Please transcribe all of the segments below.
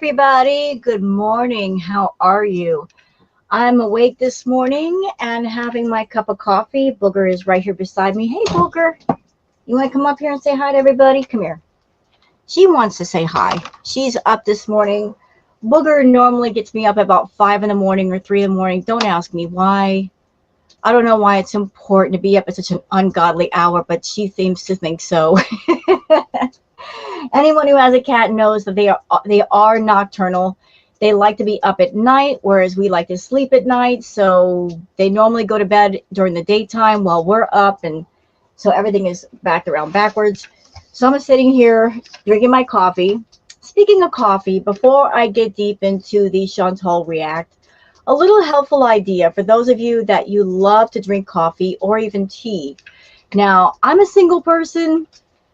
everybody. Good morning. How are you? I'm awake this morning and having my cup of coffee. Booger is right here beside me. Hey, Booger. You want to come up here and say hi to everybody? Come here. She wants to say hi. She's up this morning. Booger normally gets me up about 5 in the morning or 3 in the morning. Don't ask me why. I don't know why it's important to be up at such an ungodly hour, but she seems to think so. Anyone who has a cat knows that they are nocturnal. They like to be up at night, whereas we like to sleep at night. So they normally go to bed during the daytime while we're up, and so everything is backed around backwards. So I'm sitting here drinking my coffee. Speaking of coffee, before I get deep into the Chantal React, a little helpful idea for those of you that you love to drink coffee or even tea. Now, I'm a single person.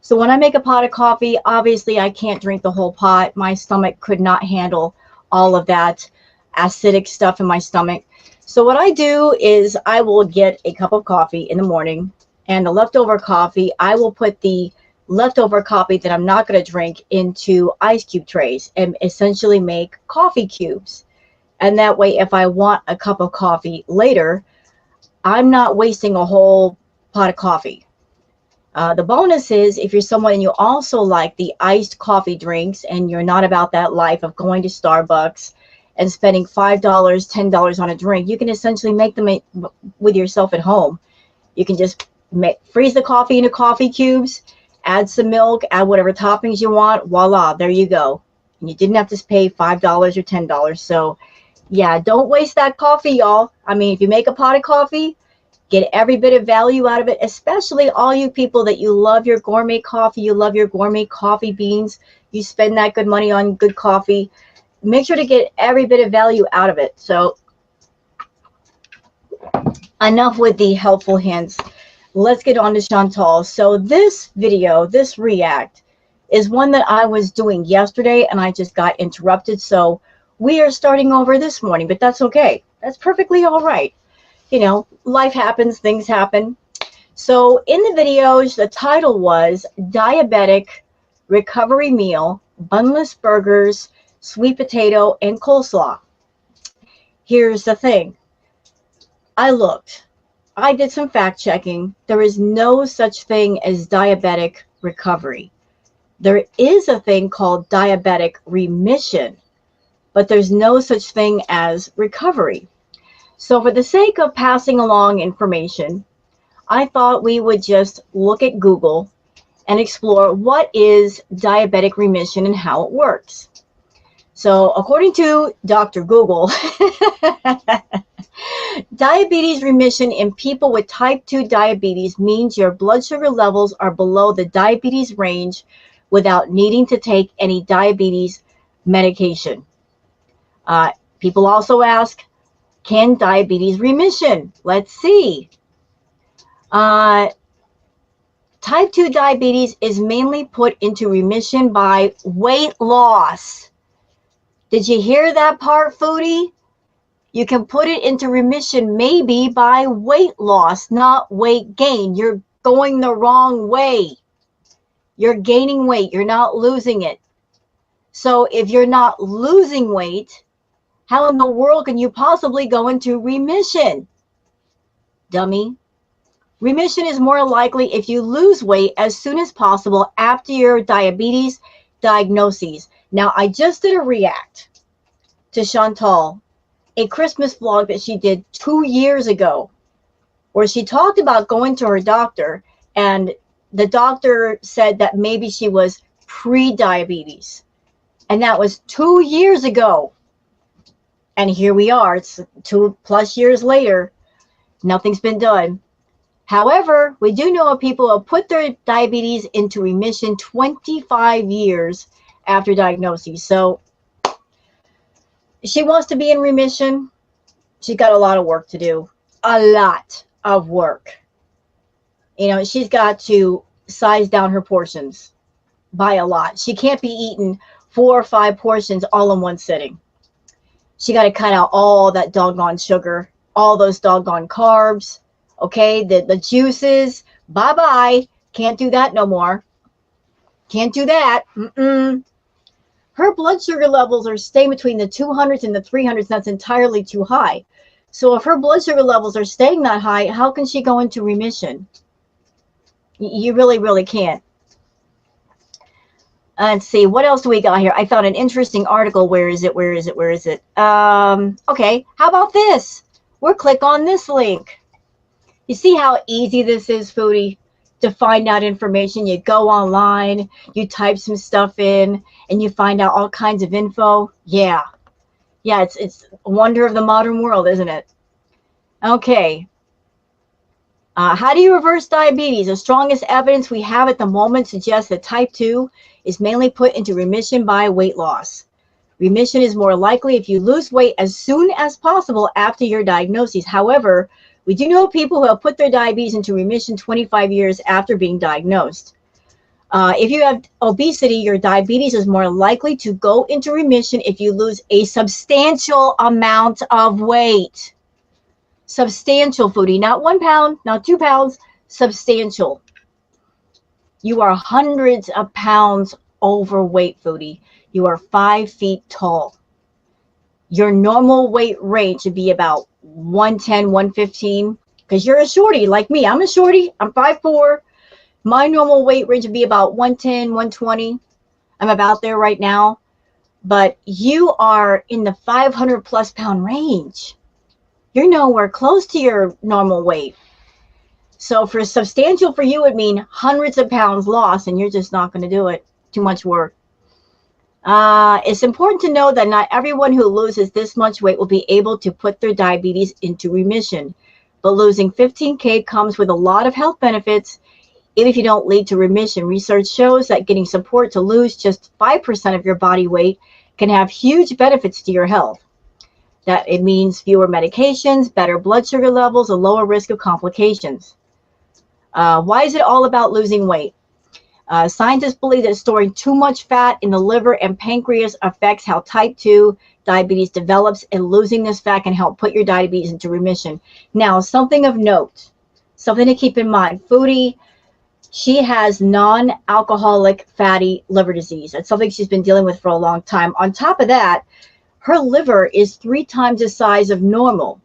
So when I make a pot of coffee, obviously I can't drink the whole pot. My stomach could not handle all of that acidic stuff in my stomach. So what I do is I will get a cup of coffee in the morning, and the leftover coffee, I will put the leftover coffee that I'm not going to drink into ice cube trays and essentially make coffee cubes. And that way, if I want a cup of coffee later, I'm not wasting a whole pot of coffee. The bonus is if you're someone and you also like the iced coffee drinks and you're not about that life of going to Starbucks and spending $5, $10 on a drink, you can essentially make them with yourself at home. You can just freeze the coffee into coffee cubes, add some milk, add whatever toppings you want. Voila, there you go. And you didn't have to pay $5 or $10. So yeah, don't waste that coffee, y'all. I mean, if you make a pot of coffee, get every bit of value out of it, especially all you people that you love your gourmet coffee, you love your gourmet coffee beans, you spend that good money on good coffee. Make sure to get every bit of value out of it. So enough with the helpful hints. Let's get on to Chantal. So this video, this react, is one that I was doing yesterday and I just got interrupted. So we are starting over this morning, but that's okay. That's perfectly all right. You know, life happens, things happen. So in the videos, the title was Diabetic Recovery Meal, Bunless Burgers, Sweet Potato, and Coleslaw. Here's the thing. I did some fact checking. There is no such thing as diabetic recovery. There is a thing called diabetic remission, but there's no such thing as recovery. So for the sake of passing along information, I thought we would just look at Google and explore what is diabetic remission and how it works. So according to Dr. Google, diabetes remission in people with type 2 diabetes means your blood sugar levels are below the diabetes range without needing to take any diabetes medication. People also ask, can diabetes remission? Let's see. Type 2 diabetes is mainly put into remission by weight loss. Did you hear that part, foodie? You can put it into remission maybe by weight loss, not weight gain. You're going the wrong way. You're gaining weight. You're not losing it. So if you're not losing weight, how in the world can you possibly go into remission? Dummy. Remission is more likely if you lose weight as soon as possible after your diabetes diagnoses. Now, I just did a react to Chantal, a Christmas vlog that she did 2 years ago, where she talked about going to her doctor, and the doctor said that maybe she was pre-diabetes. And that was 2 years ago. And here we are, it's 2+ years later, nothing's been done. However, we do know of people who have put their diabetes into remission 25 years after diagnosis. So she wants to be in remission. She's got a lot of work to do, a lot of work. You know, she's got to size down her portions by a lot. She can't be eating 4 or 5 portions all in one sitting. She got to cut out all that doggone sugar, all those doggone carbs, okay? The juices, bye-bye. Can't do that no more. Can't do that. her blood sugar levels are staying between the 200s and the 300s. That's entirely too high. So if her blood sugar levels are staying that high, how can she go into remission? You really, really can't. Let's see, what else do we got here? I found an interesting article. Where is it? Where is it? Where is it? Okay, how about this? We'll click on this link. You see how easy this is, foodie, to find out information? You go online, you type some stuff in, and you find out all kinds of info. Yeah, it's a wonder of the modern world, isn't it? Okay. How do you reverse diabetes? The strongest evidence we have at the moment suggests that type 2 is mainly put into remission by weight loss. Remission is more likely if you lose weight as soon as possible after your diagnosis. However, we do know people who have put their diabetes into remission 25 years after being diagnosed. If you have obesity, your diabetes is more likely to go into remission if you lose a substantial amount of weight. Substantial, foodie, not 1 pound, not 2 pounds, substantial. You are hundreds of pounds overweight, foodie. You are 5 feet tall. Your normal weight range should be about 110, 115, because you're a shorty like me. I'm a shorty. I'm 5'4". My normal weight range would be about 110, 120. I'm about there right now. But you are in the 500 plus pound range. You're nowhere close to your normal weight. So for substantial for you would mean hundreds of pounds lost, and you're just not going to do it. Too much work. It's important to know that not everyone who loses this much weight will be able to put their diabetes into remission. But losing 15K comes with a lot of health benefits, even if you don't lead to remission. Research shows that getting support to lose just 5% of your body weight can have huge benefits to your health. That it means fewer medications, better blood sugar levels, a lower risk of complications. Why is it all about losing weight? Scientists believe that storing too much fat in the liver and pancreas affects how type 2 diabetes develops, and losing this fat can help put your diabetes into remission. Now, something of note, something to keep in mind. Foodie, she has non-alcoholic fatty liver disease. That's something she's been dealing with for a long time. On top of that, her liver is 3 times the size of normal.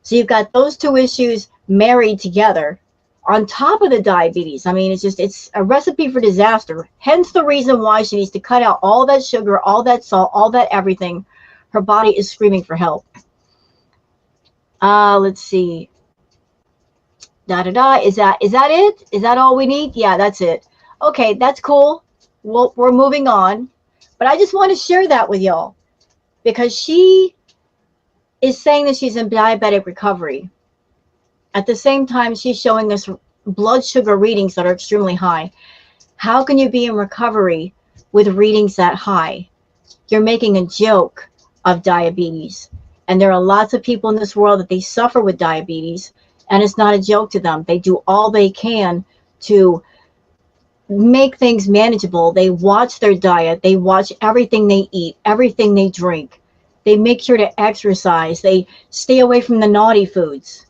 So you've got those two issues married together on top of the diabetes. I mean, it's a recipe for disaster. Hence the reason why she needs to cut out all that sugar, all that salt, all that everything. Her body is screaming for help. Let's see. Is that it? Is that all we need? Yeah, that's it. Okay, that's cool. Well, we're moving on. But I just want to share that with y'all, because she is saying that she's in diabetic recovery. At the same time, she's showing us blood sugar readings that are extremely high. How can you be in recovery with readings that high? You're making a joke of diabetes. And there are lots of people in this world that they suffer with diabetes, and it's not a joke to them. They do all they can to make things manageable. They watch their diet. They watch everything they eat, everything they drink. They make sure to exercise. They stay away from the naughty foods.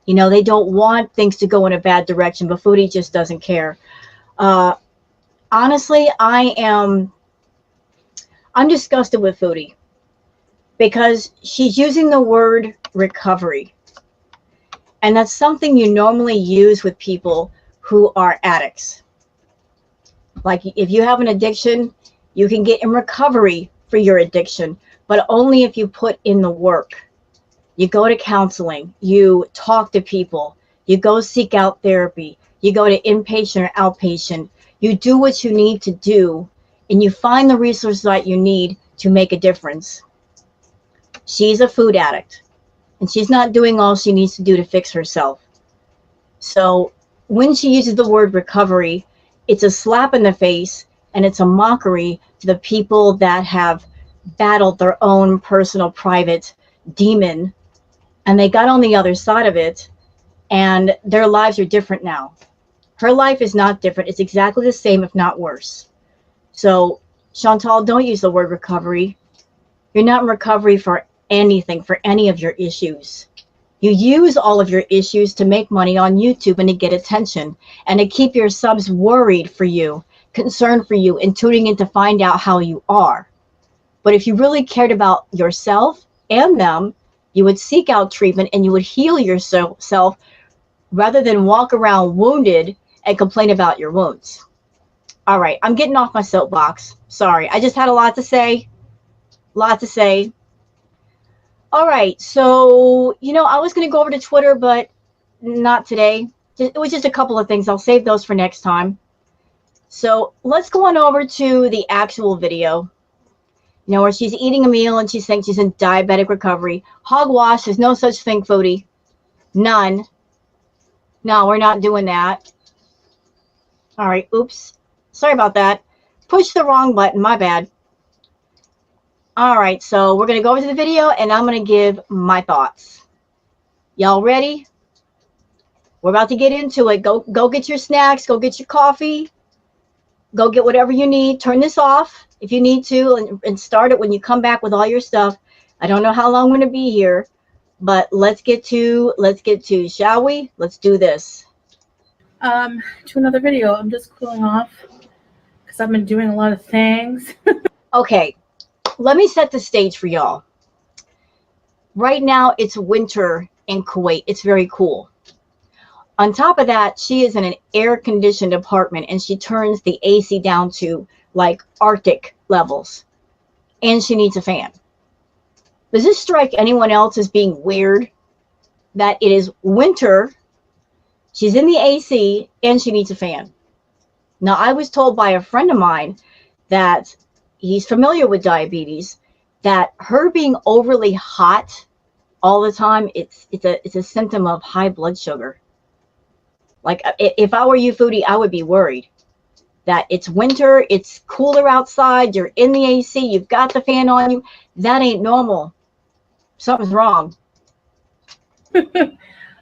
You know, they don't want things to go in a bad direction, but foodie just doesn't care. Honestly, I'm disgusted with foodie, because she's using the word recovery. And that's something you normally use with people who are addicts. Like if you have an addiction, you can get in recovery for your addiction, but only if you put in the work. You go to counseling, you talk to people, you go seek out therapy, you go to inpatient or outpatient, you do what you need to do, and you find the resources that you need to make a difference. She's a food addict, and she's not doing all she needs to do to fix herself. So when she uses the word recovery, it's a slap in the face, and it's a mockery to the people that have battled their own personal private demon, and they got on the other side of it, and their lives are different now. Her life is not different. It's exactly the same, if not worse. So, Chantal, don't use the word recovery. You're not in recovery for anything, for any of your issues. You use all of your issues to make money on YouTube and to get attention and to keep your subs worried for you. concern for you and tuning in to find out how you are. But if you really cared about yourself and them, you would seek out treatment and you would heal yourself rather than walk around wounded and complain about your wounds. All right, I'm getting off my soapbox. Sorry, I just had a lot to say. Lot to say. All right, so, I was going to go over to Twitter, but not today. It was just a couple of things. I'll save those for next time. So let's go on over to the actual video, where she's eating a meal and she's saying she's in diabetic recovery. Hogwash, there's no such thing, foodie. None. No, we're not doing that. All right, oops. Sorry about that. Push the wrong button, my bad. All right, so we're going to go over to the video and I'm going to give my thoughts. Y'all ready? We're about to get into it. Go get your snacks. Go get your coffee. Go get whatever you need. Turn this off if you need to and start it when you come back with all your stuff. I don't know how long I'm going to be here, but let's get to, shall we? Let's do this. To another video. I'm just cooling off because I've been doing a lot of things. Okay, let me set the stage for y'all. Right now, it's winter in Kuwait. It's very cool. On top of that, she is in an air-conditioned apartment, and she turns the AC down to, like, Arctic levels. And she needs a fan. Does this strike anyone else as being weird? That it is winter, she's in the AC, and she needs a fan. Now, I was told by a friend of mine that he's familiar with diabetes, that her being overly hot all the time, it's a symptom of high blood sugar. Like, if I were you, foodie, I would be worried that it's winter, it's cooler outside, you're in the AC, you've got the fan on you. That ain't normal. Something's wrong.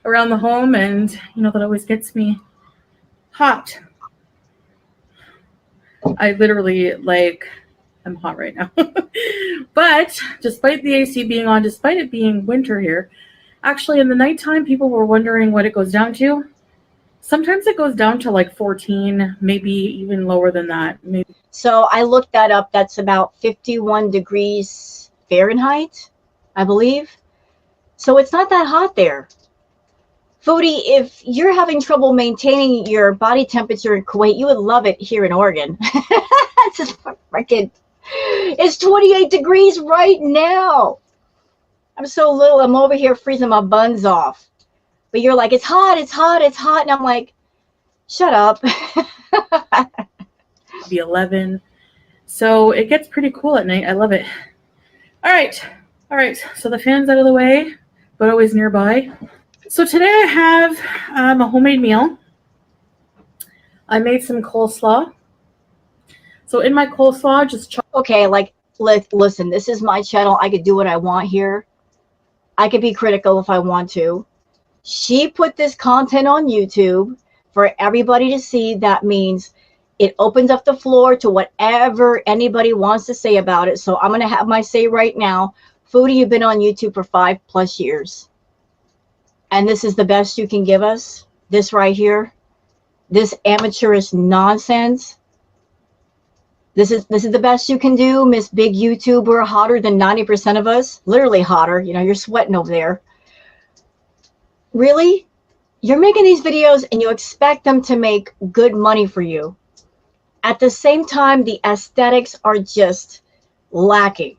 Around the home, and that always gets me hot. I literally, I'm hot right now. But despite the AC being on, despite it being winter here, actually in the nighttime, people were wondering what it goes down to. Sometimes it goes down to like 14, maybe even lower than that. Maybe. So I looked that up. That's about 51 degrees Fahrenheit, I believe. So it's not that hot there. Foodie, if you're having trouble maintaining your body temperature in Kuwait, you would love it here in Oregon. It's just freaking, it's 28 degrees right now. I'm so little, I'm over here freezing my buns off. But you're like, it's hot, it's hot, it's hot. And I'm like, shut up. Be 11. So it gets pretty cool at night. I love it. All right. So the fan's out of the way, but always nearby. So today I have a homemade meal. I made some coleslaw. So in my coleslaw, just okay, listen, this is my channel. I could do what I want here. I could be critical if I want to. She put this content on YouTube for everybody to see. That means it opens up the floor to whatever anybody wants to say about it. So I'm going to have my say right now. Foodie, you've been on YouTube for 5+ years. And this is the best you can give us? This right here? This amateurish nonsense? This is the best you can do, Miss Big YouTuber, hotter than 90% of us? Literally hotter. You're sweating over there. Really? You're making these videos and you expect them to make good money for you. At the same time, the aesthetics are just lacking.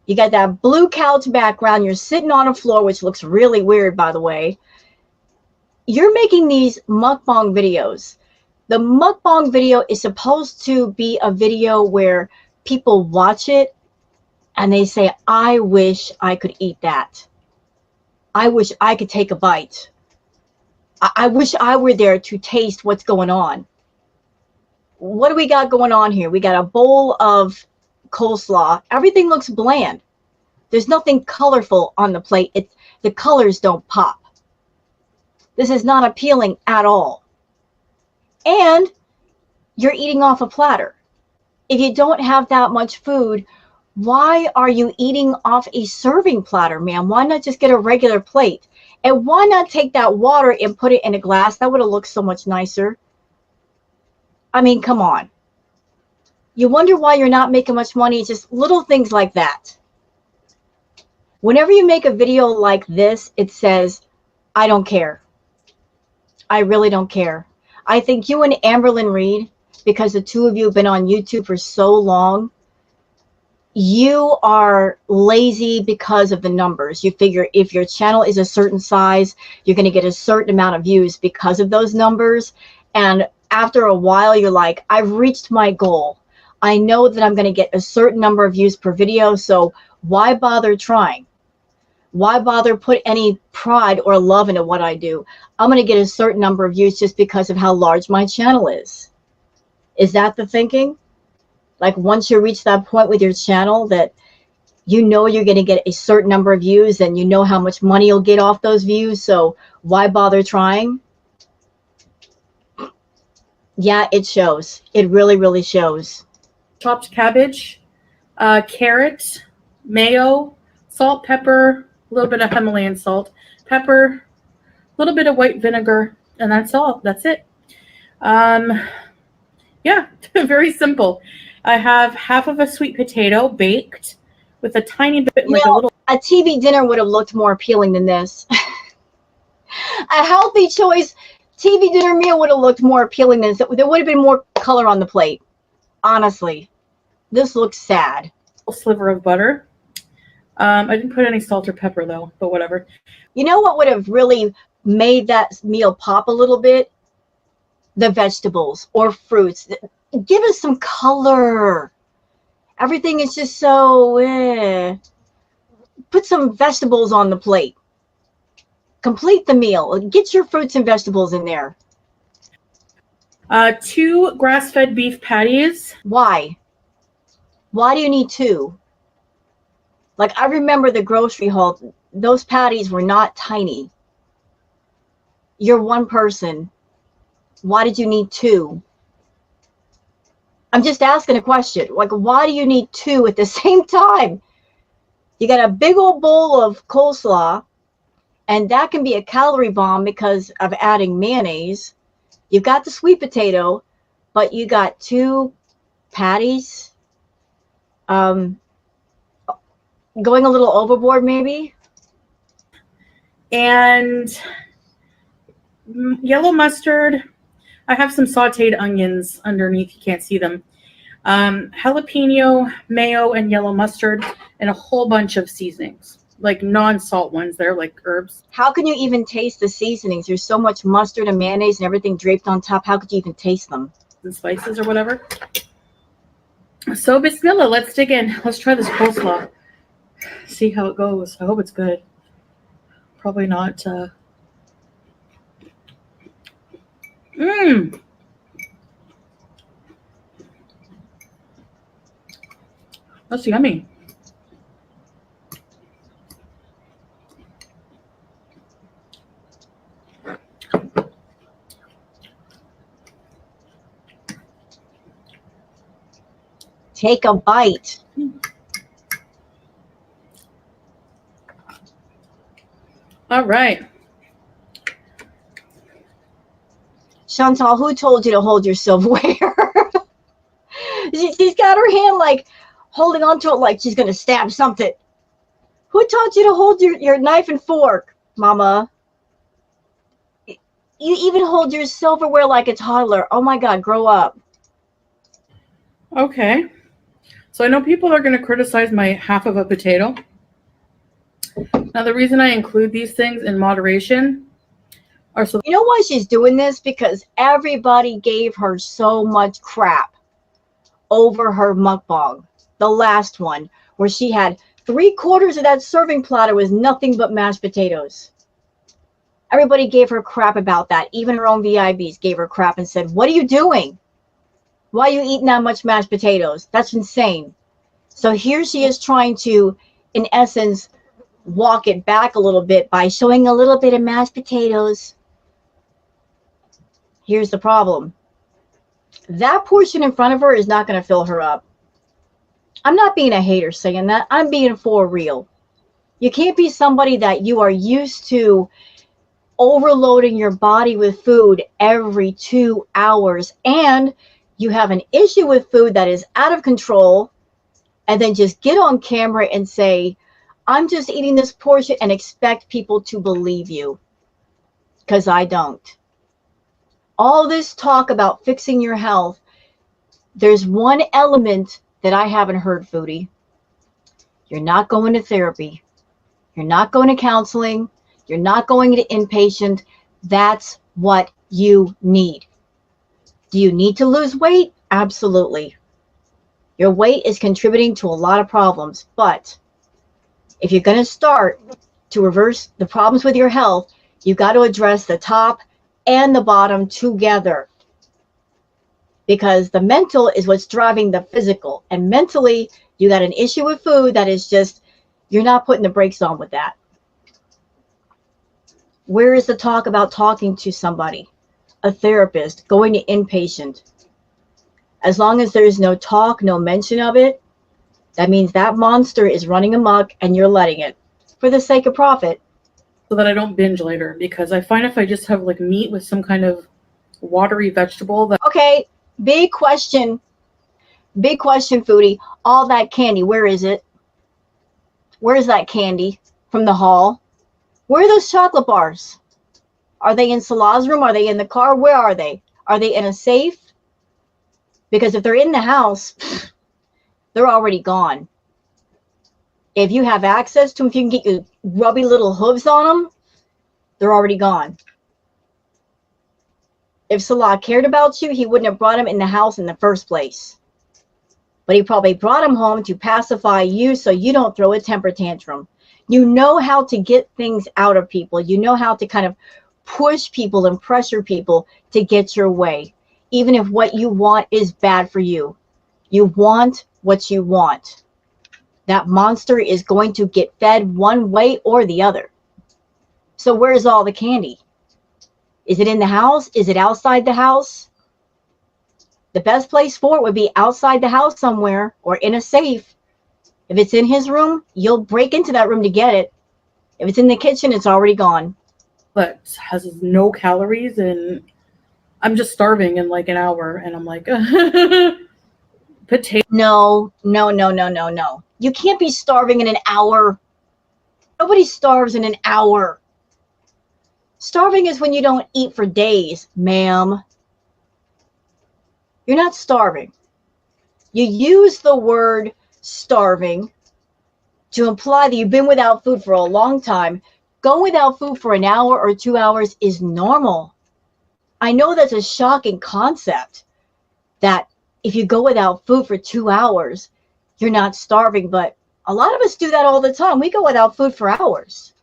You got that blue couch background. You're sitting on a floor, which looks really weird, by the way. You're making these mukbang videos. The mukbang video is supposed to be a video where people watch it and they say, I wish I could eat that. I wish I could take a bite. I wish I were there to taste what's going on. What do we got going on here? We got a bowl of coleslaw. Everything looks bland. There's nothing colorful on the plate. The colors don't pop. This is not appealing at all. And you're eating off a platter. If you don't have that much food, why are you eating off a serving platter, ma'am? Why not just get a regular plate? And why not take that water and put it in a glass? That would have looked so much nicer. I mean, come on. You wonder why you're not making much money. It's just little things like that. Whenever you make a video like this, it says, I don't care. I really don't care. I think you and Amberlyn Reed, because the two of you have been on YouTube for so long, you are lazy because of the numbers. You figure if your channel is a certain size, you're going to get a certain amount of views because of those numbers. And after a while, you're like, I've reached my goal. I know that I'm going to get a certain number of views per video. So why bother trying? Why bother put any pride or love into what I do? I'm going to get a certain number of views just because of how large my channel is. Is that the thinking? Like once you reach that point with your channel that you know you're going to get a certain number of views and you know how much money you'll get off those views, so why bother trying? Yeah, it shows. It really, really shows. Chopped cabbage, carrot, mayo, salt, pepper, a little bit of Himalayan salt, pepper, a little bit of white vinegar, and that's all. That's it. Yeah, very simple. I have half of a sweet potato baked with a tiny bit, like a little. A TV dinner would have looked more appealing than this. A healthy choice TV dinner meal would have looked more appealing than this. There would have been more color on the plate. Honestly, this looks sad. Sliver of butter. I didn't put any salt or pepper though, but whatever. You know what would have really made that meal pop a little bit? The vegetables or fruits. Give us some color. Everything is just so Put some vegetables on the plate. Complete the meal. Get your fruits and vegetables in there. 2 grass-fed beef patties. Why? Why do you need 2? Like, I remember the grocery haul. Those patties were not tiny. You're one person. Why did you need 2? I'm just asking a question. Like, why do you need 2 at the same time? You got a big old bowl of coleslaw, and that can be a calorie bomb because of adding mayonnaise. You've got the sweet potato, but you got 2 patties. Going a little overboard, maybe? And yellow mustard. I have some sauteed onions underneath. You can't see them. Jalapeno, mayo, and yellow mustard, and a whole bunch of seasonings, like non-salt ones. They're like herbs. How can you even taste the seasonings? There's so much mustard and mayonnaise and everything draped on top. How could you even taste them? And spices or whatever. So bismillah, let's dig in. Let's try this coleslaw. See how it goes. I hope it's good. Probably not. That's yummy. Take a bite. All right. Chantal, who told you to hold your silverware? She's got her hand like holding onto it like she's going to stab something. Who taught you to hold your knife and fork, Mama? You even hold your silverware like a toddler. Oh my God, grow up. Okay. So I know people are going to criticize my half of a potato. Now, the reason I include these things in moderation are so... You know why she's doing this? Because everybody gave her so much crap over her mukbang. The last one, where she had 3/4 of that serving platter was nothing but mashed potatoes. Everybody gave her crap about that. Even her own VIBs gave her crap and said, what are you doing? Why are you eating that much mashed potatoes? That's insane. So here she is trying to, in essence, walk it back a little bit by showing a little bit of mashed potatoes. Here's the problem. That portion in front of her is not going to fill her up. I'm not being a hater saying that. I'm being for real. You can't be somebody that you are used to overloading your body with food every 2 hours, and you have an issue with food that is out of control, and then just get on camera and say, I'm just eating this portion, and expect people to believe you, because I don't. All this talk about fixing your health, there's one element that I haven't heard, foodie. You're not going to therapy. You're not going to counseling. You're not going to inpatient. That's what you need. Do you need to lose weight? Absolutely. Your weight is contributing to a lot of problems, but if you're going to start to reverse the problems with your health, you got to address the top and the bottom together, because the mental is what's driving the physical. And mentally, you got an issue with food that is just, you're not putting the brakes on with that. Where is the talk about talking to somebody, a therapist, going to inpatient? As long as there's no talk, no mention of it, that means that monster is running amok and you're letting it for the sake of profit. So that I don't binge later, because I find if I just have like meat with some kind of watery vegetable that... Okay, big question, foodie. All that candy, where is it? Where is that candy from the hall? Where are those chocolate bars? Are they in Salah's room? Are they in the car? Where are they? Are they in a safe? Because if they're in the house, they're already gone. If you have access to them, if you can get your grubby little hooves on them, they're already gone. If Salah cared about you, he wouldn't have brought him in the house in the first place. But he probably brought him home to pacify you so you don't throw a temper tantrum. You know how to get things out of people. You know how to kind of push people and pressure people to get your way, even if what you want is bad for you. You want what you want. That monster is going to get fed one way or the other. So where's all the candy? Is it in the house? Is it outside the house? The best place for it would be outside the house somewhere or in a safe. If it's in his room, you'll break into that room to get it. If it's in the kitchen, it's already gone. That has no calories, and I'm just starving in like an hour, and I'm like, potato. No. You can't be starving in an hour. Nobody starves in an hour. Starving is when you don't eat for days, ma'am. You're not starving. You use the word starving to imply that you've been without food for a long time. Going without food for an hour or 2 hours is normal. I know that's a shocking concept, that if you go without food for 2 hours, you're not starving, but a lot of us do that all the time. We go without food for hours.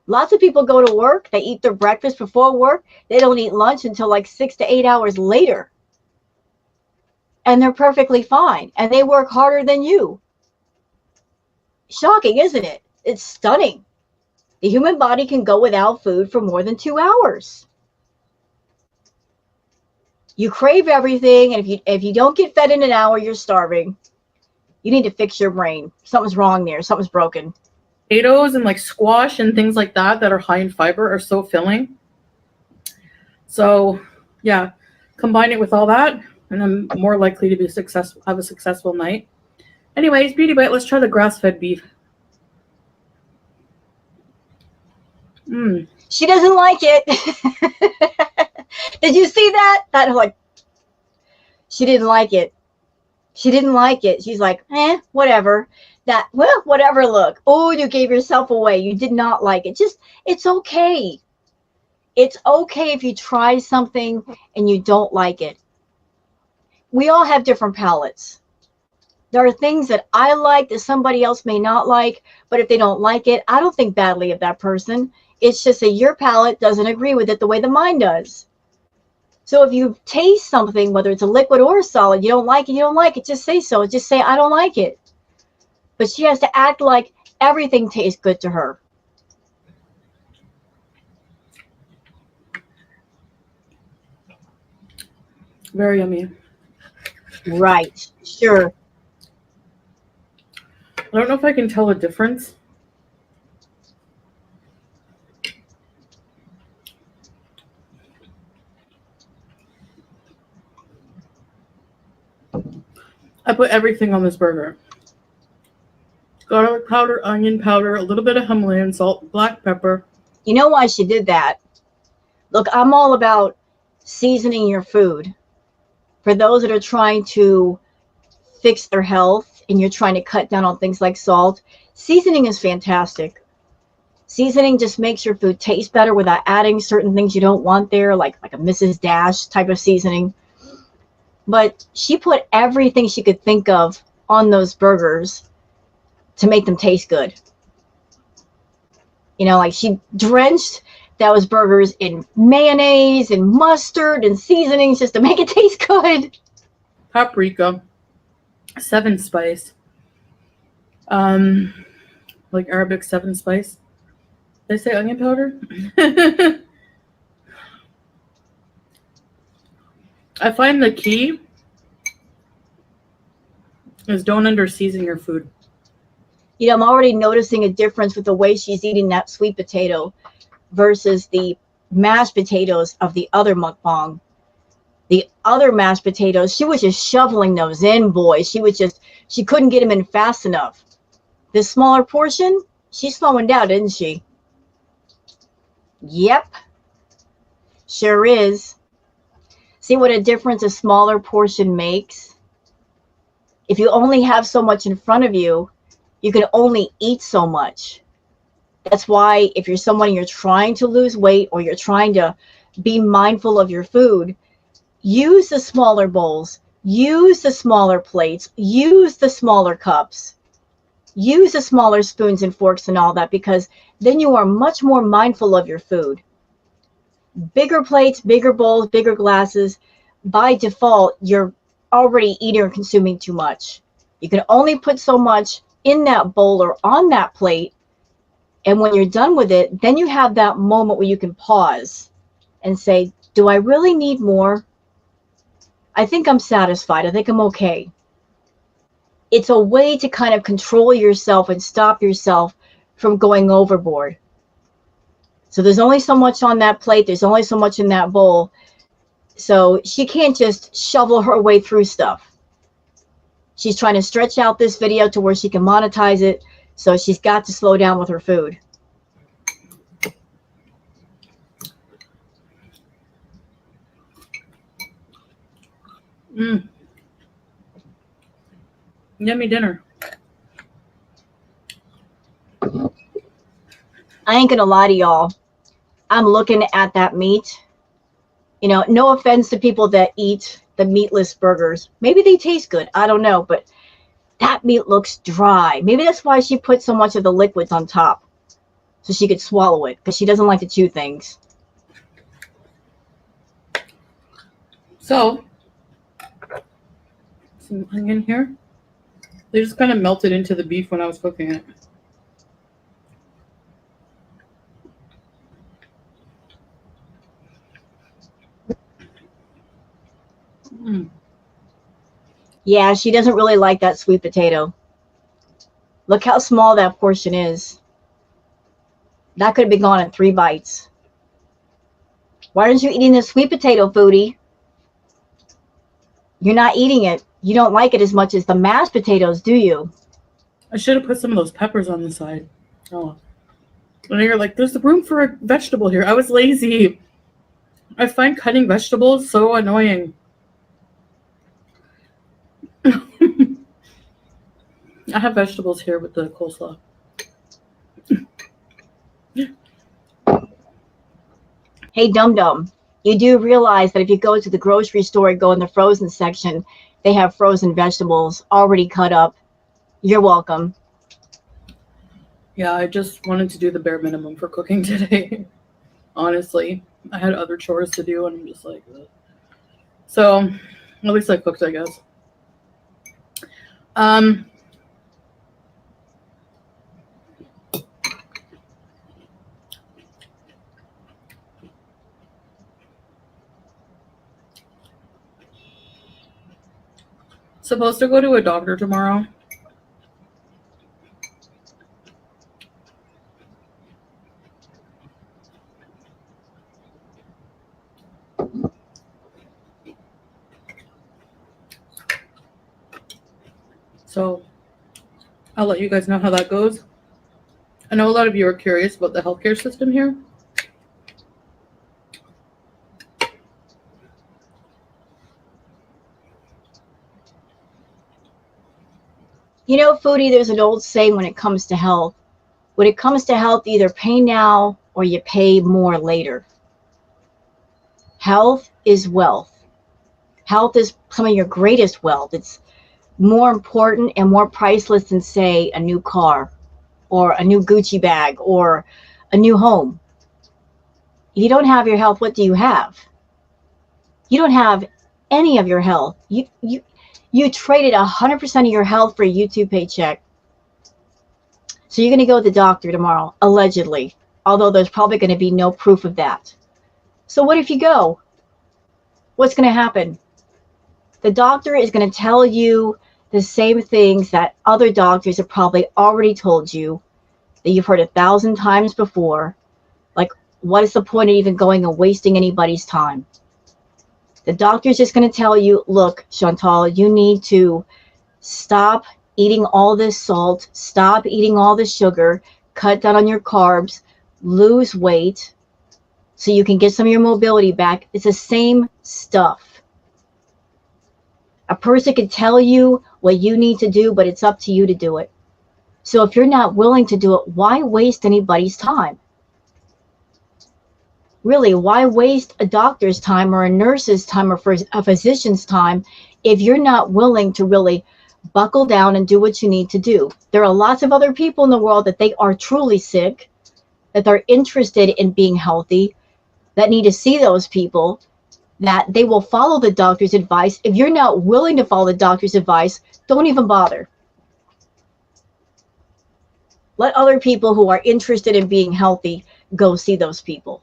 Lots of people go to work, they eat their breakfast before work, they don't eat lunch until like 6 to 8 hours later. And they're perfectly fine, and they work harder than you. Shocking, isn't it? It's stunning. The human body can go without food for more than 2 hours. You crave everything, and if you don't get fed in an hour, you're starving. You need to fix your brain. Something's wrong there. Something's broken. Potatoes and like squash and things like that are high in fiber are so filling. So yeah, combine it with all that, and I'm more likely to be successful, have a successful night. Anyways, Beauty Bite, let's try the grass-fed beef. She doesn't like it. Did you see that? That like, she didn't like it. She didn't like it. She's like, whatever. That, well, whatever look. Oh, you gave yourself away. You did not like it. Just, it's okay. It's okay if you try something and you don't like it. We all have different palates. There are things that I like that somebody else may not like, but if they don't like it, I don't think badly of that person. It's just that your palate doesn't agree with it the way that mine does. So if you taste something, whether it's a liquid or a solid, you don't like it, you don't like it, just say so. Just say, I don't like it. But she has to act like everything tastes good to her. Very yummy. Right, sure. I don't know if I can tell a difference. I put everything on this burger. Garlic powder, onion powder, a little bit of Himalayan salt, black pepper. You know why she did that? Look, I'm all about seasoning your food. For those that are trying to fix their health and you're trying to cut down on things like salt, seasoning is fantastic. Seasoning just makes your food taste better without adding certain things you don't want there, like a Mrs. Dash type of seasoning. But she put everything she could think of on those burgers to make them taste good. You know, like she drenched those burgers in mayonnaise and mustard and seasonings just to make it taste good. Paprika, 7 spice, like Arabic 7 spice. Did I say onion powder? I find the key is don't under-season your food. You know, I'm already noticing a difference with the way she's eating that sweet potato versus the mashed potatoes of the other mukbang. The other mashed potatoes, she was just shoveling those in, boy. She couldn't get them in fast enough. This smaller portion, she's slowing down, isn't she? Yep, sure is. See what a difference a smaller portion makes? If you only have so much in front of you, you can only eat so much. That's why if you're someone you're trying to lose weight or you're trying to be mindful of your food, use the smaller bowls, use the smaller plates, use the smaller cups, use the smaller spoons and forks and all that, because then you are much more mindful of your food. Bigger plates, bigger bowls, bigger glasses, by default, you're already eating or consuming too much. You can only put so much in that bowl or on that plate. And when you're done with it, then you have that moment where you can pause and say, do I really need more? I think I'm satisfied. I think I'm okay. It's a way to kind of control yourself and stop yourself from going overboard. So there's only so much on that plate. There's only so much in that bowl. So she can't just shovel her way through stuff. She's trying to stretch out this video to where she can monetize it. So she's got to slow down with her food. Yummy dinner. I ain't gonna lie to y'all. I'm looking at that meat. You know, no offense to people that eat the meatless burgers. Maybe they taste good. I don't know. But that meat looks dry. Maybe that's why she put so much of the liquids on top, so she could swallow it, because she doesn't like to chew things. So, some onion here. They just kind of melted into the beef when I was cooking it. Yeah, she doesn't really like that sweet potato. Look how small that portion is. That could have been gone in 3 bites. Why aren't you eating the sweet potato, foodie? You're not eating it. You don't like it as much as the mashed potatoes, do you? I should have put some of those peppers on the side. Oh. And you're like, there's room for a vegetable here. I was lazy. I find cutting vegetables so annoying. I have vegetables here with the coleslaw. Hey, dum-dum, you do realize that if you go to the grocery store and go in the frozen section, they have frozen vegetables already cut up. You're welcome. Yeah, I just wanted to do the bare minimum for cooking today. Honestly, I had other chores to do, and I'm just like, ugh. So at least I cooked, I guess. Supposed to go to a doctor tomorrow. So I'll let you guys know how that goes. I know a lot of you are curious about the healthcare system here. You know, Foodie, there's an old saying when it comes to health. When it comes to health, either pay now or you pay more later. Health is wealth. Health is some of your greatest wealth. It's more important and more priceless than, say, a new car or a new Gucci bag or a new home. If you don't have your health, what do you have? You don't have any of your health. You traded 100% of your health for a YouTube paycheck. So you're going to go to the doctor tomorrow, allegedly, although there's probably going to be no proof of that. So what if you go? What's going to happen? The doctor is going to tell you the same things that other doctors have probably already told you, that you've heard 1,000 times before. Like, what is the point of even going and wasting anybody's time? The doctor's just going to tell you, look, Chantal, you need to stop eating all this salt, stop eating all this sugar, cut down on your carbs, lose weight so you can get some of your mobility back. It's the same stuff. A person can tell you what you need to do, but it's up to you to do it. So if you're not willing to do it, why waste anybody's time? Really, why waste a doctor's time or a nurse's time or a physician's time if you're not willing to really buckle down and do what you need to do? There are lots of other people in the world that they are truly sick, that they're interested in being healthy, that need to see those people, that they will follow the doctor's advice. If you're not willing to follow the doctor's advice, don't even bother. Let other people who are interested in being healthy go see those people.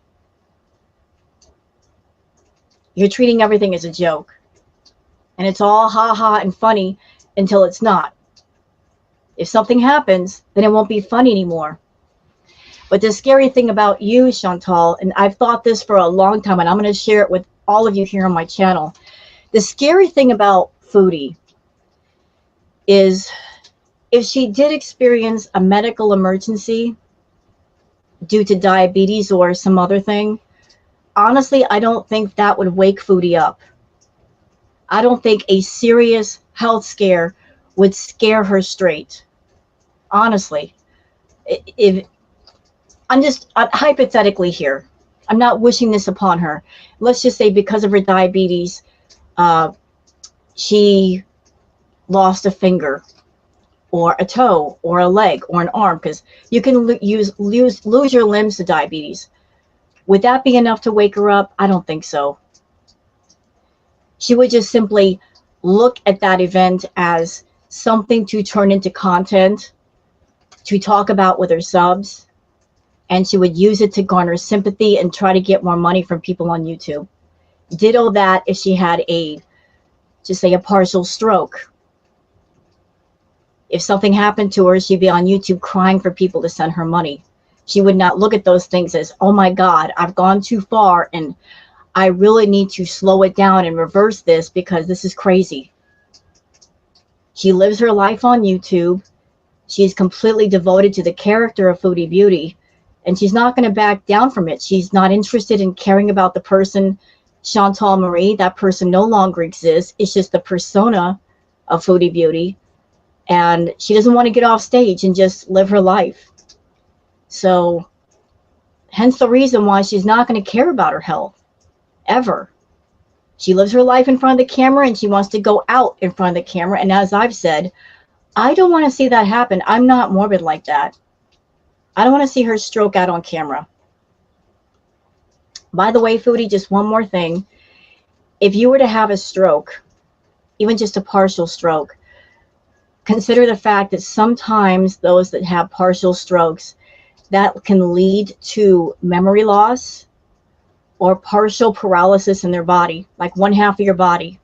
You're treating everything as a joke. And it's all ha-ha and funny until it's not. If something happens, then it won't be funny anymore. But the scary thing about you, Chantal, and I've thought this for a long time, and I'm going to share it with all of you here on my channel. The scary thing about Foodie is if she did experience a medical emergency due to diabetes or some other thing, honestly, I don't think that would wake Foodie up. I don't think a serious health scare would scare her straight. Honestly, if I'm hypothetically here, I'm not wishing this upon her. Let's just say because of her diabetes, she lost a finger or a toe or a leg or an arm, because you can lose your limbs to diabetes. Would that be enough to wake her up? I don't think so. She would just simply look at that event as something to turn into content, to talk about with her subs, and she would use it to garner sympathy and try to get more money from people on YouTube. Ditto that if she had just say a partial stroke. If something happened to her, she'd be on YouTube crying for people to send her money. She would not look at those things as, oh my God, I've gone too far and I really need to slow it down and reverse this because this is crazy. She lives her life on YouTube. She's completely devoted to the character of Foodie Beauty, and she's not going to back down from it. She's not interested in caring about the person, Chantal Marie. That person no longer exists. It's just the persona of Foodie Beauty. And she doesn't want to get off stage and just live her life. So, hence the reason why she's not going to care about her health, ever. She lives her life in front of the camera and she wants to go out in front of the camera. And as I've said, I don't want to see that happen. I'm not morbid like that. I don't want to see her stroke out on camera. By the way, Foodie, just one more thing. If you were to have a stroke, even just a partial stroke, consider the fact that sometimes those that have partial strokes, that can lead to memory loss or partial paralysis in their body, like one half of your body.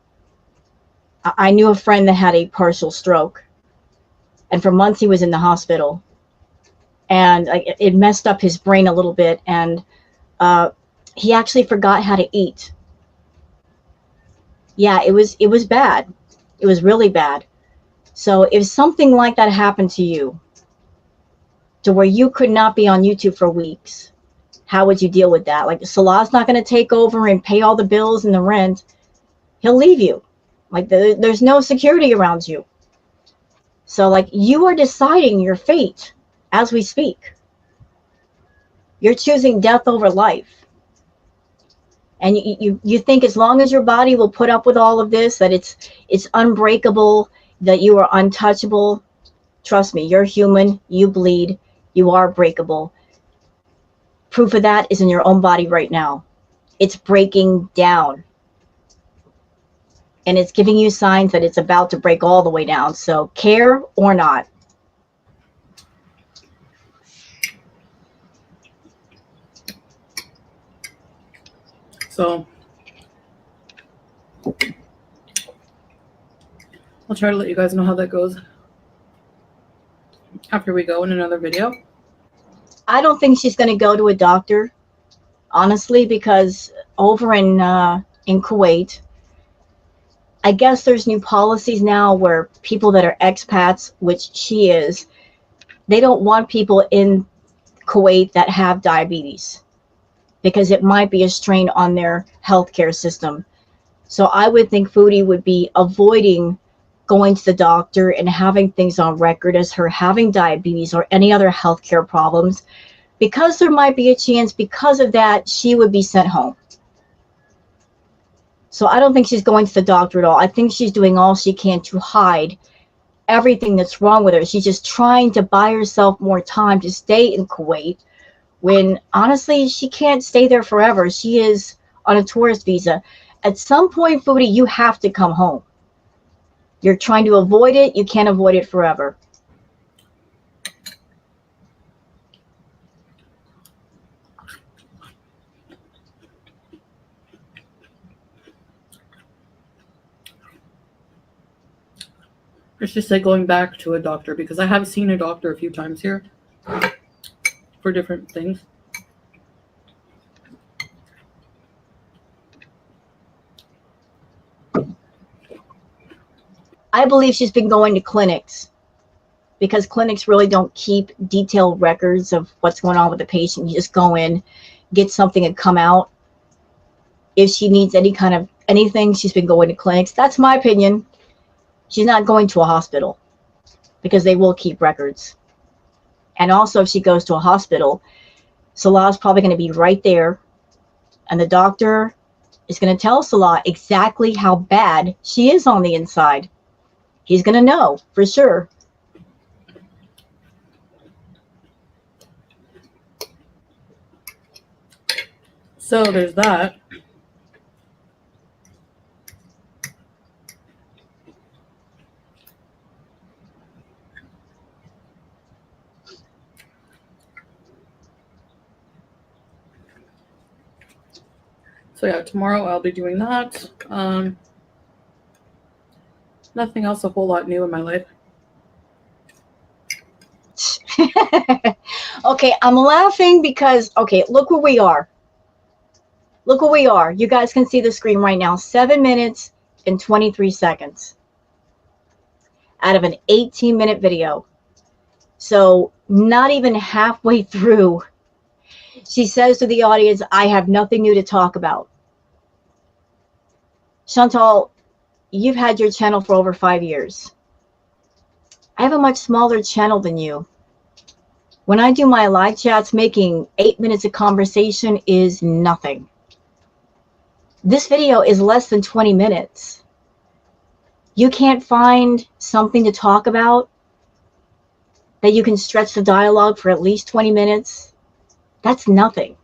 I knew a friend that had a partial stroke, and for months he was in the hospital, and it messed up his brain a little bit, and he actually forgot how to eat. Yeah, it was bad. It was really bad. So if something like that happened to you, to where you could not be on YouTube for weeks, how would you deal with that? Like, Salah's not going to take over and pay all the bills and the rent. He'll leave you. Like, there's no security around you. So, like, you are deciding your fate as we speak. You're choosing death over life. And you think as long as your body will put up with all of this, that it's unbreakable, that you are untouchable. Trust me, you're human, you bleed, you are breakable. Proof of that is in your own body right now. It's breaking down. And it's giving you signs that it's about to break all the way down. So care or not. So I'll try to let you guys know how that goes after we go in another video. I don't think she's going to go to a doctor, honestly, because over in Kuwait, I guess there's new policies now where people that are expats, which she is, they don't want people in Kuwait that have diabetes because it might be a strain on their healthcare system. So I would think Foodie would be avoiding going to the doctor and having things on record as her having diabetes or any other healthcare problems, because there might be a chance because of that she would be sent home. So I don't think she's going to the doctor at all. I think she's doing all she can to hide everything that's wrong with her. She's just trying to buy herself more time to stay in Kuwait when honestly she can't stay there forever. She is on a tourist visa. At some point, Foodie, you have to come home. You're trying to avoid it. You can't avoid it forever. It's just like going back to a doctor, because I have seen a doctor a few times here for different things. I believe she's been going to clinics because clinics really don't keep detailed records of what's going on with the patient. You just go in, get something, and come out. If she needs any kind of anything, she's been going to clinics. That's my opinion. She's not going to a hospital because they will keep records. And also, if she goes to a hospital, Salah's probably going to be right there, and the doctor is going to tell Salah exactly how bad she is on the inside. He's going to know for sure. So there's that. So yeah, tomorrow I'll be doing that. Nothing else a whole lot new in my life. Okay, I'm laughing because, okay, look where we are. Look where we are. You guys can see the screen right now. 7 minutes and 23 seconds out of an 18-minute video. So not even halfway through, she says to the audience, I have nothing new to talk about. Chantal, you've had your channel for over 5 years. I have a much smaller channel than you. When I do my live chats, making 8 minutes of conversation is nothing. This video is less than 20 minutes. You can't find something to talk about that you can stretch the dialogue for at least 20 minutes? That's nothing.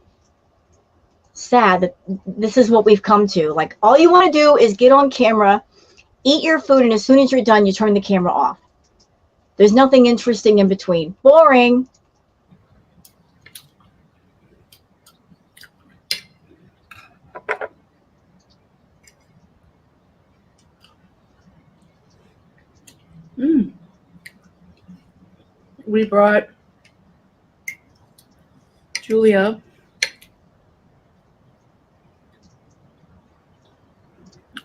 Sad that this is what we've come to. Like, all you want to do is get on camera, eat your food, and as soon as you're done, you turn the camera off. There's nothing interesting in between. Boring. We brought Julia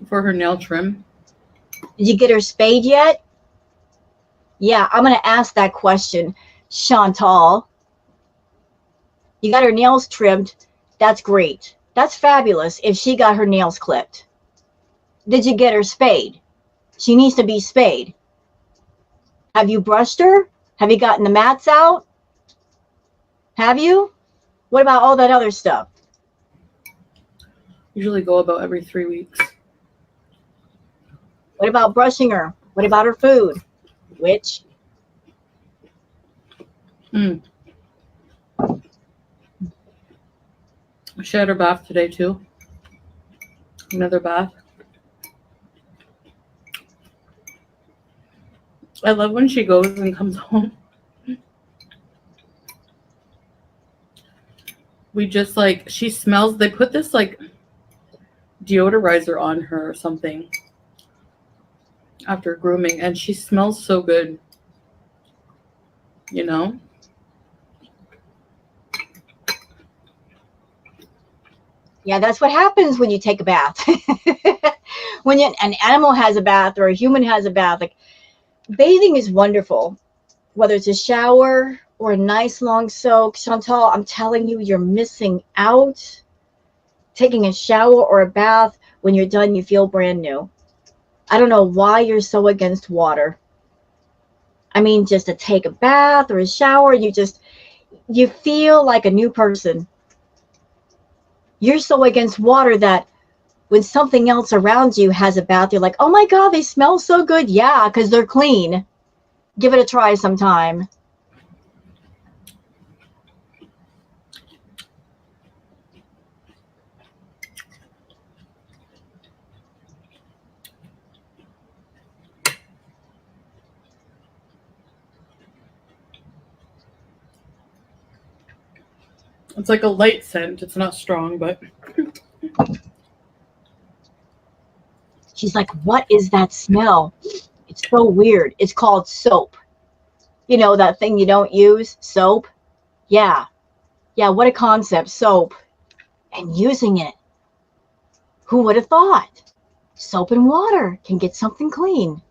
for her nail trim. Did you get her spayed yet? Yeah, I'm going to ask that question. Chantal, you got her nails trimmed. That's great. That's fabulous if she got her nails clipped. Did you get her spayed? She needs to be spayed. Have you brushed her? Have you gotten the mats out? Have you? What about all that other stuff? Usually go about every 3 weeks. What about brushing her? What about her food? Which? She had her bath today too. Another bath. I love when she goes and comes home. We just like, she smells, they put this like deodorizer on her or something after grooming, and she smells so good, you know? Yeah, that's what happens when you take a bath. When an animal has a bath or a human has a bath, like bathing is wonderful. Whether it's a shower or a nice long soak, Chantal, I'm telling you, you're missing out. Taking a shower or a bath, when you're done, you feel brand new. I don't know why you're so against water. I mean, just to take a bath or a shower, you feel like a new person. You're so against water that when something else around you has a bath, you're like, oh my God, they smell so good. Yeah, because they're clean. Give it a try sometime. It's like a light scent. It's not strong, but She's like, what is that smell? It's so weird. It's called soap. You know, that thing you don't use? Soap? Yeah. Yeah, what a concept. Soap. And using it. Who would have thought? Soap and water can get something clean.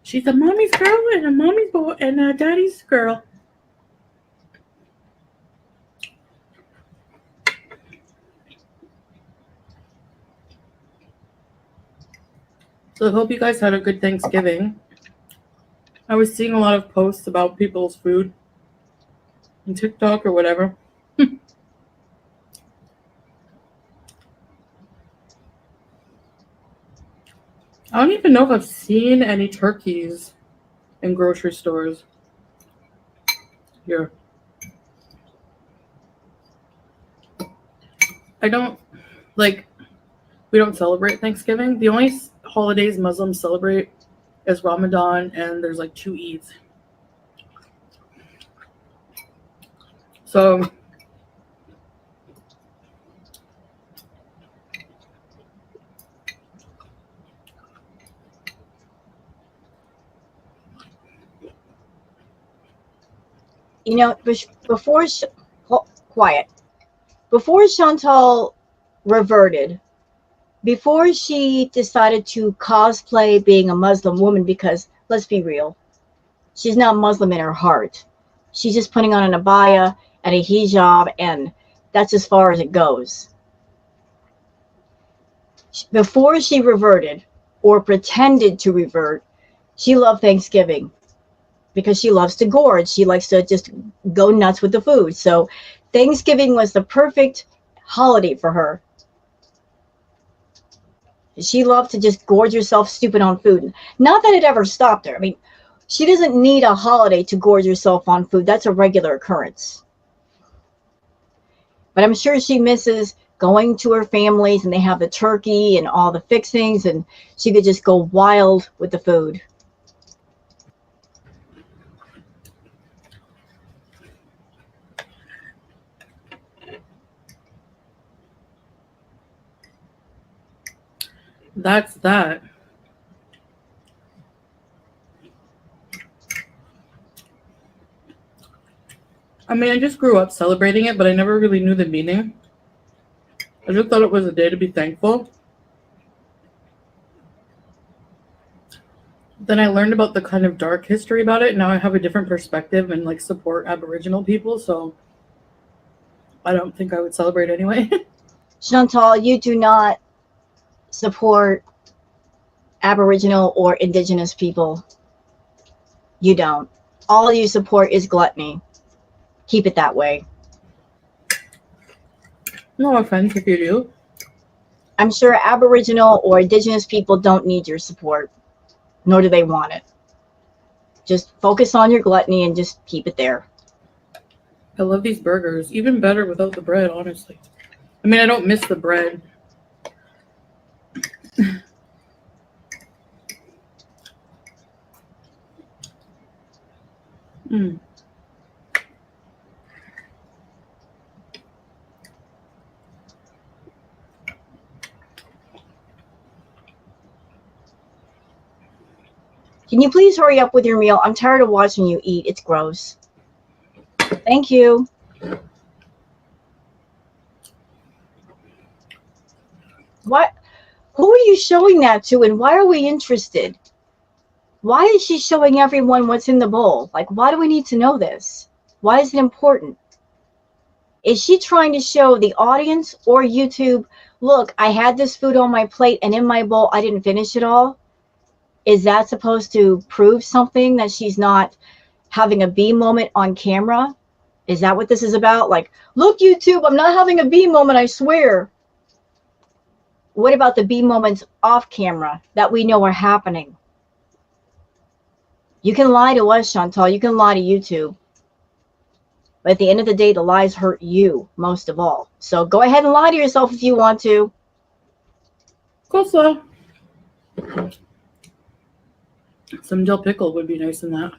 she's a mommy's girl and a mommy's boy and a daddy's girl. So I hope you guys had a good Thanksgiving. I was seeing a lot of posts about people's food on TikTok or whatever. I don't even know if I've seen any turkeys in grocery stores here. I don't, like, we don't celebrate Thanksgiving. The only holidays Muslims celebrate is Ramadan, and there's like 2 Eids. So You know, before, quiet. Before Chantal reverted, before she decided to cosplay being a Muslim woman, because let's be real, she's not Muslim in her heart. She's just putting on an abaya and a hijab, and that's as far as it goes. Before she reverted or pretended to revert, she loved Thanksgiving because she loves to gorge. She likes to just go nuts with the food. So Thanksgiving was the perfect holiday for her. She loved to just gorge herself stupid on food. Not that it ever stopped her. I mean, she doesn't need a holiday to gorge herself on food. That's a regular occurrence. But I'm sure she misses going to her families and they have the turkey and all the fixings, and she could just go wild with the food. that's that. I mean, I just grew up celebrating it, but I never really knew the meaning. I just thought it was a day to be thankful. Then I learned about the kind of dark history about it. Now I have a different perspective and like support Aboriginal people. So I don't think I would celebrate anyway. Chantal, you do not support Aboriginal or Indigenous people. You don't. All you support is gluttony. Keep it that way. No offense if you do. I'm sure Aboriginal or Indigenous people don't need your support, nor do they want it. Just focus on your gluttony and just keep it there. I love these burgers. Even better without the bread, honestly. I mean, I don't miss the bread. Mm. Can you please hurry up with your meal? I'm tired of watching you eat. It's gross. Thank you. What? Who are you showing that to, and why are we interested? Why is she showing everyone what's in the bowl? Like, why do we need to know this? Why is it important? Is she trying to show the audience or YouTube, look, I had this food on my plate and in my bowl, I didn't finish it all? Is that supposed to prove something, that she's not having a B moment on camera? Is that what this is about? Like, look, YouTube, I'm not having a B moment, I swear. What about the B moments off camera that we know are happening? You can lie to us, Chantal. You can lie to YouTube. But at the end of the day, the lies hurt you most of all. So go ahead and lie to yourself if you want to. Coleslaw. Some dill pickle would be nice in that.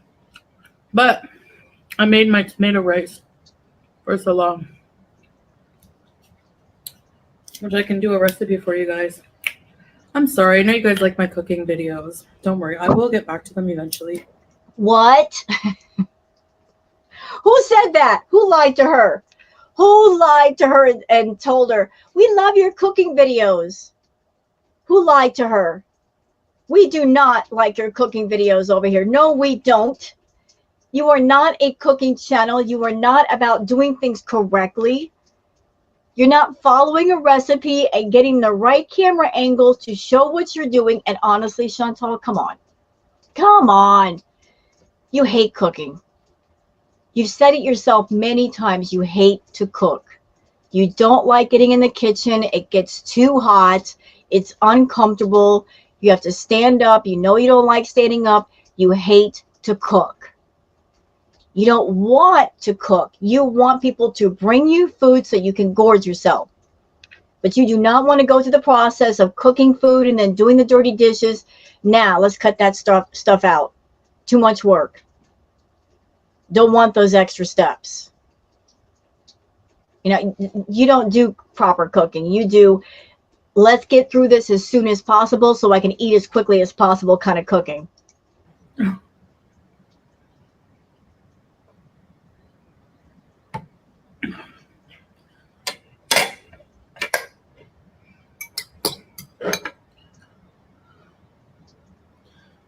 But I made my tomato rice for so long, which I can do a recipe for you guys. I'm sorry. I know you guys like my cooking videos. Don't worry. I will get back to them eventually. What? Who said that? Who lied to her? Who lied to her and told her, we love your cooking videos? Who lied to her? We do not like your cooking videos over here. No, we don't. You are not a cooking channel. You are not about doing things correctly. You're not following a recipe and getting the right camera angles to show what you're doing. And honestly, Chantal, come on. Come on. You hate cooking. You've said it yourself many times. You hate to cook. You don't like getting in the kitchen. It gets too hot. It's uncomfortable. You have to stand up. You know you don't like standing up. You hate to cook. You don't want to cook. You want people to bring you food so you can gorge yourself. But you do not want to go through the process of cooking food and then doing the dirty dishes. Now, let's cut that stuff out. Too much work. Don't want those extra steps. You know, you don't do proper cooking. You do, let's get through this as soon as possible so I can eat as quickly as possible kind of cooking.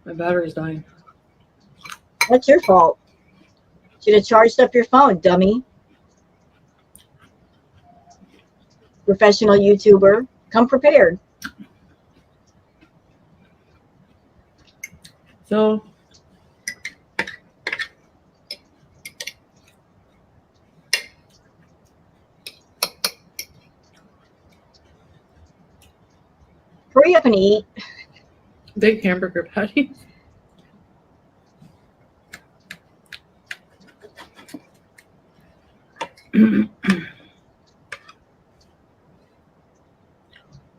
My battery's dying. That's your fault. Should have charged up your phone, dummy. Professional YouTuber. Come prepared. So Hurry up and eat. big hamburger patty.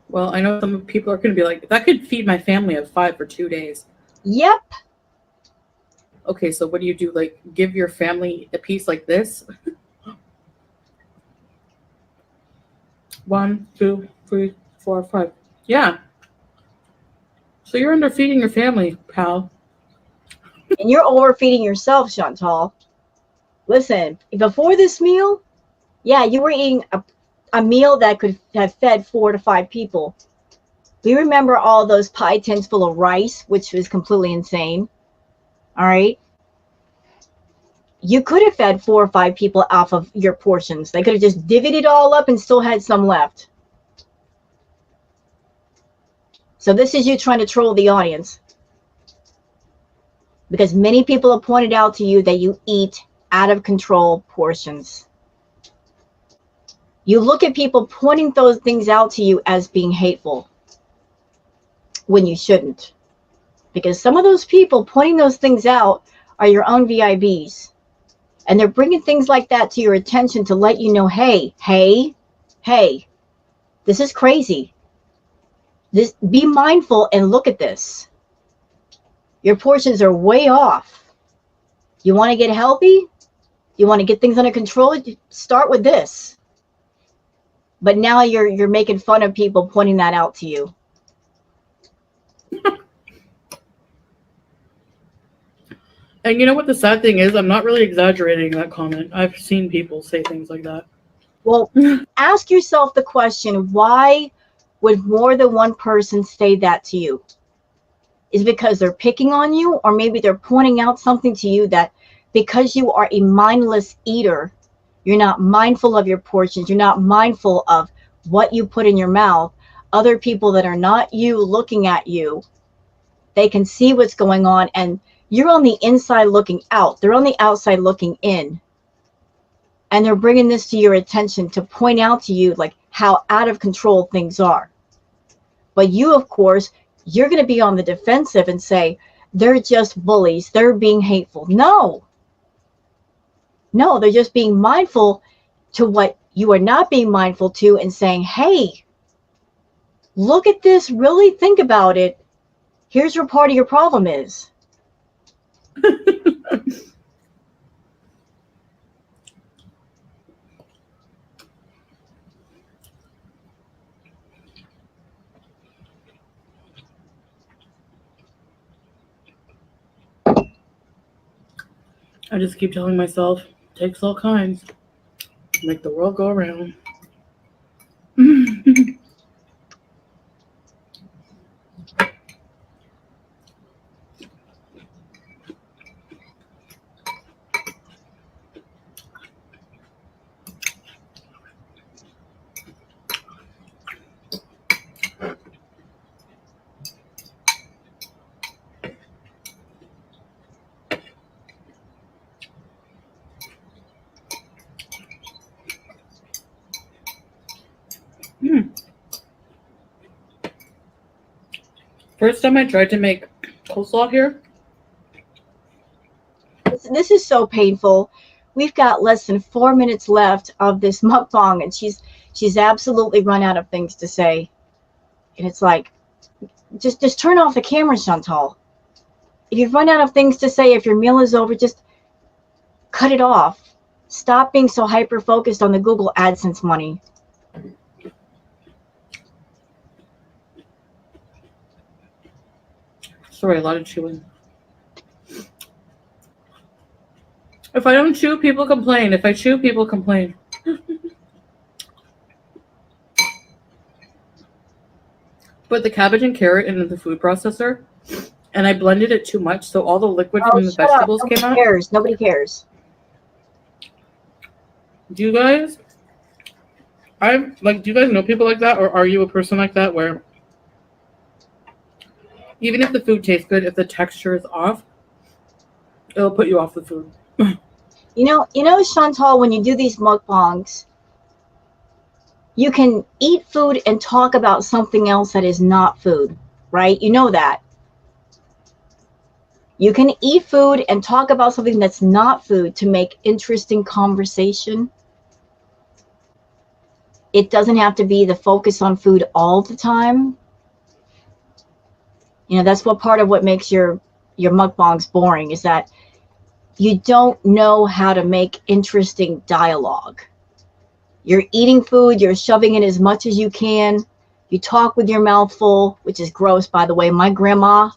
Well, I know some people are going to be like, that could feed my family of 5 for 2 days. Yep. Okay, so what do you do? Like, give your family a piece like this? 1, 2, 3, 4, 5. Yeah. So you're underfeeding your family, pal. And you're overfeeding yourself, Chantal. Listen, before this meal, yeah, you were eating a meal that could have fed 4 to 5 people. We remember all those pie tins full of rice, which was completely insane. All right. You could have fed 4 or 5 people off of your portions. They could have just divvied it all up and still had some left. So this is you trying to troll the audience. Because many people have pointed out to you that you eat out of control portions. You look at people pointing those things out to you as being hateful when you shouldn't. Because some of those people pointing those things out are your own VIBs. And they're bringing things like that to your attention to let you know, hey, this is crazy. Be mindful and look at this. Your portions are way off. You want to get healthy? You want to get things under control? Start with this. But now you're making fun of people pointing that out to you. And you know what the sad thing is? I'm not really exaggerating that comment. I've seen people say things like that. Well, ask yourself the question, why would more than one person say that to you? Is it because they're picking on you, or maybe they're pointing out something to you that because you are a mindless eater, you're not mindful of your portions, you're not mindful of what you put in your mouth. Other people that are not you looking at you, they can see what's going on, and you're on the inside looking out. They're on the outside looking in. And they're bringing this to your attention to point out to you like how out of control things are. But you, of course, you're going to be on the defensive and say, they're just bullies. They're being hateful. No, they're just being mindful to what you are not being mindful to and saying, hey, look at this. Really think about it. Here's where part of your problem is. I just keep telling myself, it takes all kinds to make the world go around. First time I tried to make coleslaw here. This is so painful. We've got less than 4 minutes left of this mukbang, and she's absolutely run out of things to say. And it's like, just turn off the camera, Chantal. If you've run out of things to say, if your meal is over, just cut it off. Stop being so hyper-focused on the Google AdSense money. Sorry, a lot of chewing. If I don't chew, people complain. If I chew, people complain. Put the cabbage and carrot into the food processor, and I blended it too much, so all the liquid from the vegetables came out. Nobody cares. Do you guys? Do you guys know people like that, or are you a person like that where even if the food tastes good, if the texture is off, it'll put you off the food? You know, Chantal, when you do these mukbangs, you can eat food and talk about something else that is not food, right? You know that. You can eat food and talk about something that's not food to make interesting conversation. It doesn't have to be the focus on food all the time. You know, that's what part of what makes your mukbangs boring, is that you don't know how to make interesting dialogue. You're eating food, you're shoving in as much as you can. You talk with your mouth full, which is gross, by the way. My grandma,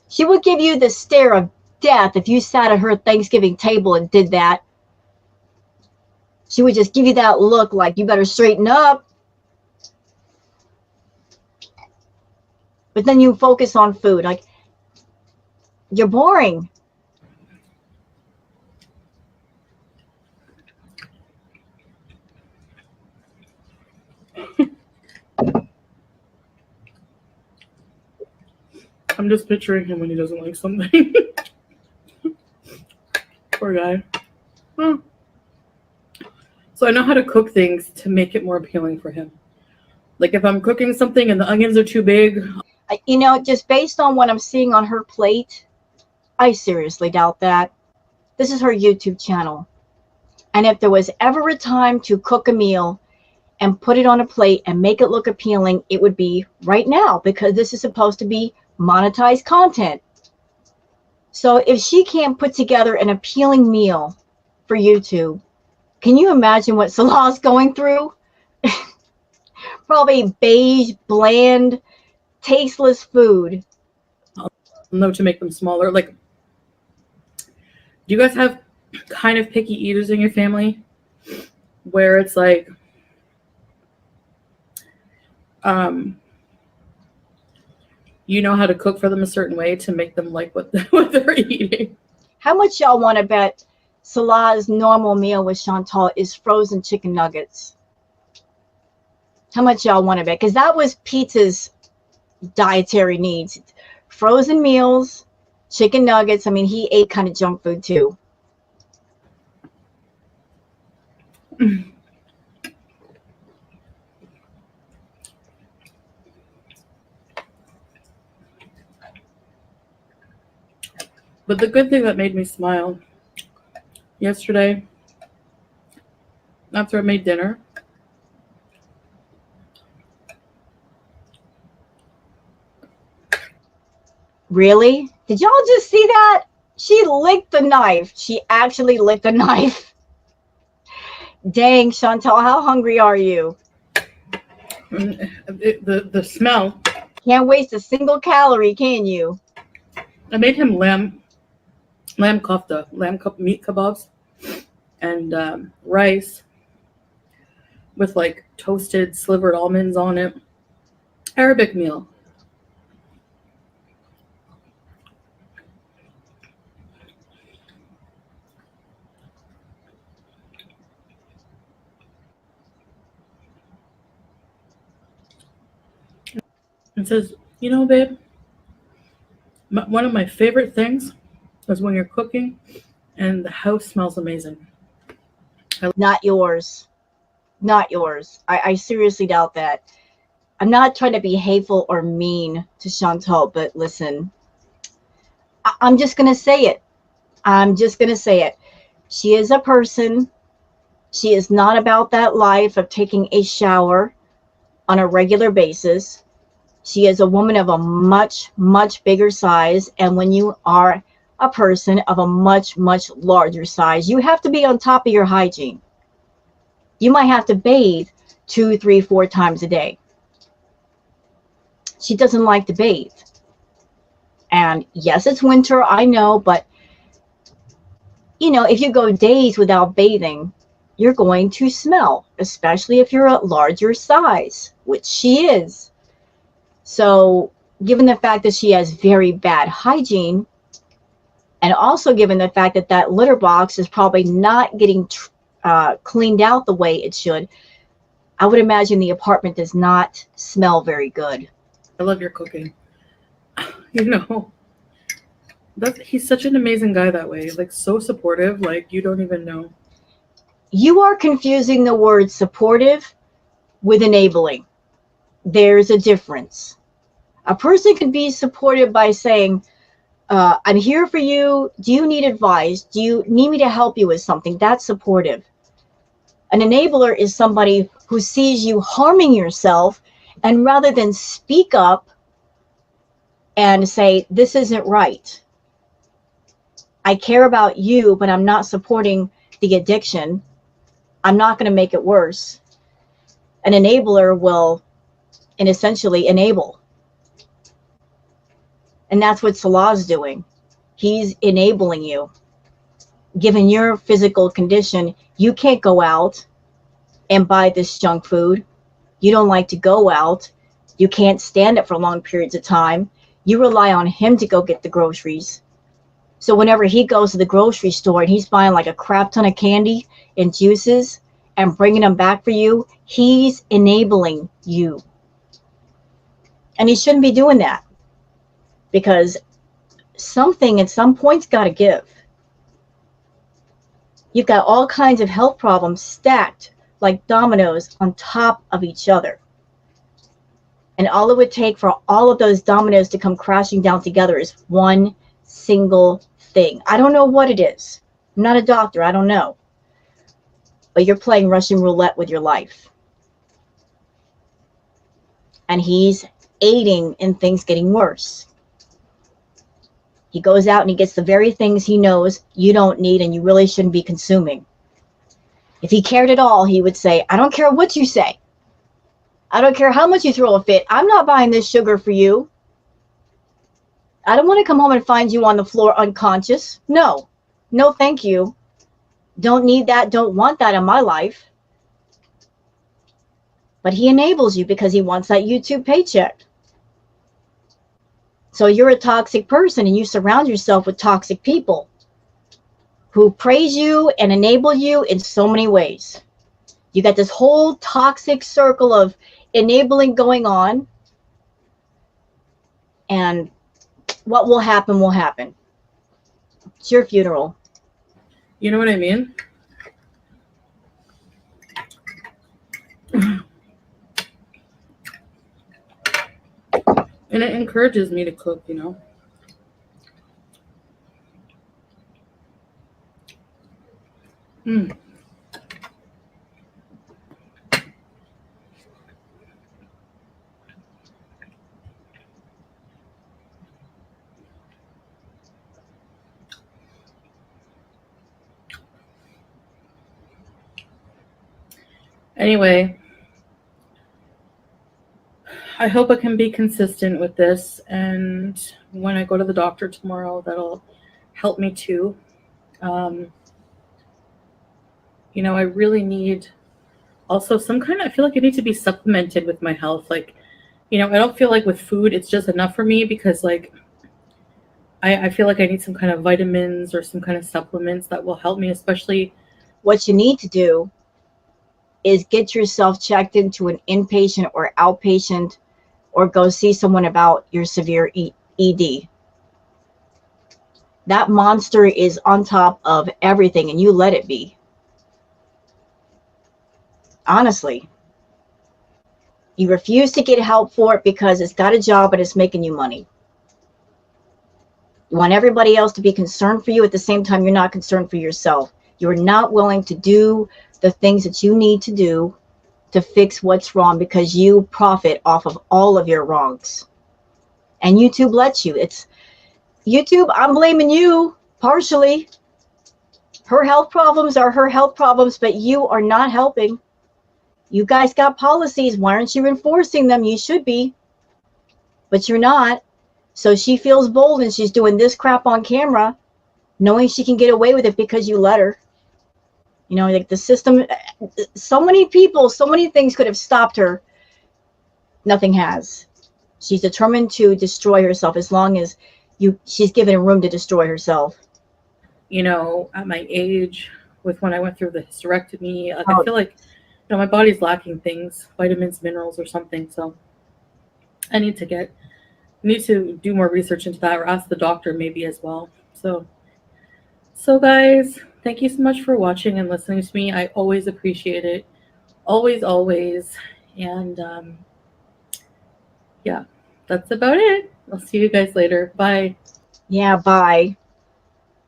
she would give you the stare of death if you sat at her Thanksgiving table and did that. She would just give you that look like you better straighten up. but then you focus on food. Like, you're boring. I'm just picturing him when he doesn't like something. Poor guy. Oh. So I know how to cook things to make it more appealing for him. Like if I'm cooking something and the onions are too big. You know, just based on what I'm seeing on her plate, I seriously doubt that. This is her YouTube channel. And if there was ever a time to cook a meal and put it on a plate and make it look appealing, it would be right now, because this is supposed to be monetized content. So if she can't put together an appealing meal for YouTube, can you imagine what Salah's going through? Probably beige, bland, tasteless food. No, to make them smaller. Like, do you guys have kind of picky eaters in your family where it's like, you know how to cook for them a certain way to make them like what they're eating? How much y'all want to bet Salah's normal meal with Chantal is frozen chicken nuggets? How much y'all want to bet? Because that was Pete's dietary needs. Frozen meals, chicken nuggets. I mean, he ate kind of junk food too. But the good thing that made me smile yesterday, after I made dinner, Really? Did y'all just see that? She licked the knife. She actually licked the knife. Dang, Chantal, how hungry are you? the smell. Can't waste a single calorie, can you? I made him lamb kofta, meat kebabs, and rice with like toasted slivered almonds on it. Arabic meal. It says, you know, babe, one of my favorite things is when you're cooking and the house smells amazing. Not yours. Not yours. I seriously doubt that. I'm not trying to be hateful or mean to Chantal, but listen, I'm just going to say it. I'm just going to say it. She is a person. She is not about that life of taking a shower on a regular basis. She is a woman of a much, much bigger size. And when you are a person of a much, much larger size, you have to be on top of your hygiene. You might have to bathe 2, 3, 4 times a day. She doesn't like to bathe. And yes, it's winter, I know, but you know, if you go days without bathing, you're going to smell, especially if you're a larger size, which she is. So given the fact that she has very bad hygiene, and also given the fact that that litter box is probably not getting cleaned out the way it should, I would imagine the apartment does not smell very good. I love your cooking. You know, he's such an amazing guy that way. Like, so supportive, like you don't even know. You are confusing the word supportive with enabling. There's a difference. A person can be supportive by saying, I'm here for you. Do you need advice? Do you need me to help you with something? That's supportive. An enabler is somebody who sees you harming yourself, and rather than speak up and say, this isn't right, I care about you, but I'm not supporting the addiction, I'm not going to make it worse. An enabler will, and essentially enable. And that's what Salah's doing. He's enabling you. Given your physical condition, you can't go out and buy this junk food. You don't like to go out. You can't stand it for long periods of time. You rely on him to go get the groceries. So whenever he goes to the grocery store and he's buying like a crap ton of candy and juices and bringing them back for you, he's enabling you. And he shouldn't be doing that, because something at some point's got to give. You've got all kinds of health problems stacked like dominoes on top of each other. And all it would take for all of those dominoes to come crashing down together is one single thing. I don't know what it is. I'm not a doctor. I don't know. But you're playing Russian roulette with your life. And he's aiding in things getting worse. He goes out and he gets the very things he knows you don't need and you really shouldn't be consuming. If he cared at all, he would say, I don't care what you say. I don't care how much you throw a fit. I'm not buying this sugar for you. I don't want to come home and find you on the floor unconscious. No, no, thank you. Don't need that. Don't want that in my life. But he enables you because he wants that YouTube paycheck. So you're a toxic person and you surround yourself with toxic people who praise you and enable you in so many ways. You got this whole toxic circle of enabling going on. And what will happen will happen. It's your funeral. You know what I mean? And it encourages me to cook, you know. Anyway, I hope I can be consistent with this, and when I go to the doctor tomorrow, that'll help me too. You know, I really need also some kind of, I feel like I need to be supplemented with my health. Like, you know, I don't feel like with food, it's just enough for me, because like, I feel like I need some kind of vitamins or some kind of supplements that will help me, especially. What you need to do is get yourself checked into an inpatient or outpatient, or go see someone about your severe ED. That monster is on top of everything, and you let it be. Honestly. You refuse to get help for it because it's got a job and it's making you money. You want everybody else to be concerned for you. At the same time, you're not concerned for yourself. You're not willing to do the things that you need to do to fix what's wrong, because you profit off of all of your wrongs. And YouTube lets you. It's YouTube, I'm blaming you partially. Her health problems are her health problems, but you are not helping. You guys got policies. Why aren't you enforcing them? You should be, but you're not. So she feels bold and she's doing this crap on camera, knowing she can get away with it because you let her. You know, like the system, so many people, so many things could have stopped her. Nothing has. She's determined to destroy herself as long as she's given room to destroy herself. You know, at my age, with when I went through the hysterectomy, I feel like, you know, my body's lacking things, vitamins, minerals, or something. So I need to do more research into that, or ask the doctor maybe as well. So guys, thank you so much for watching and listening to me. I always appreciate it. Always, always. And yeah, that's about it. I'll see you guys later. Bye. Yeah, bye.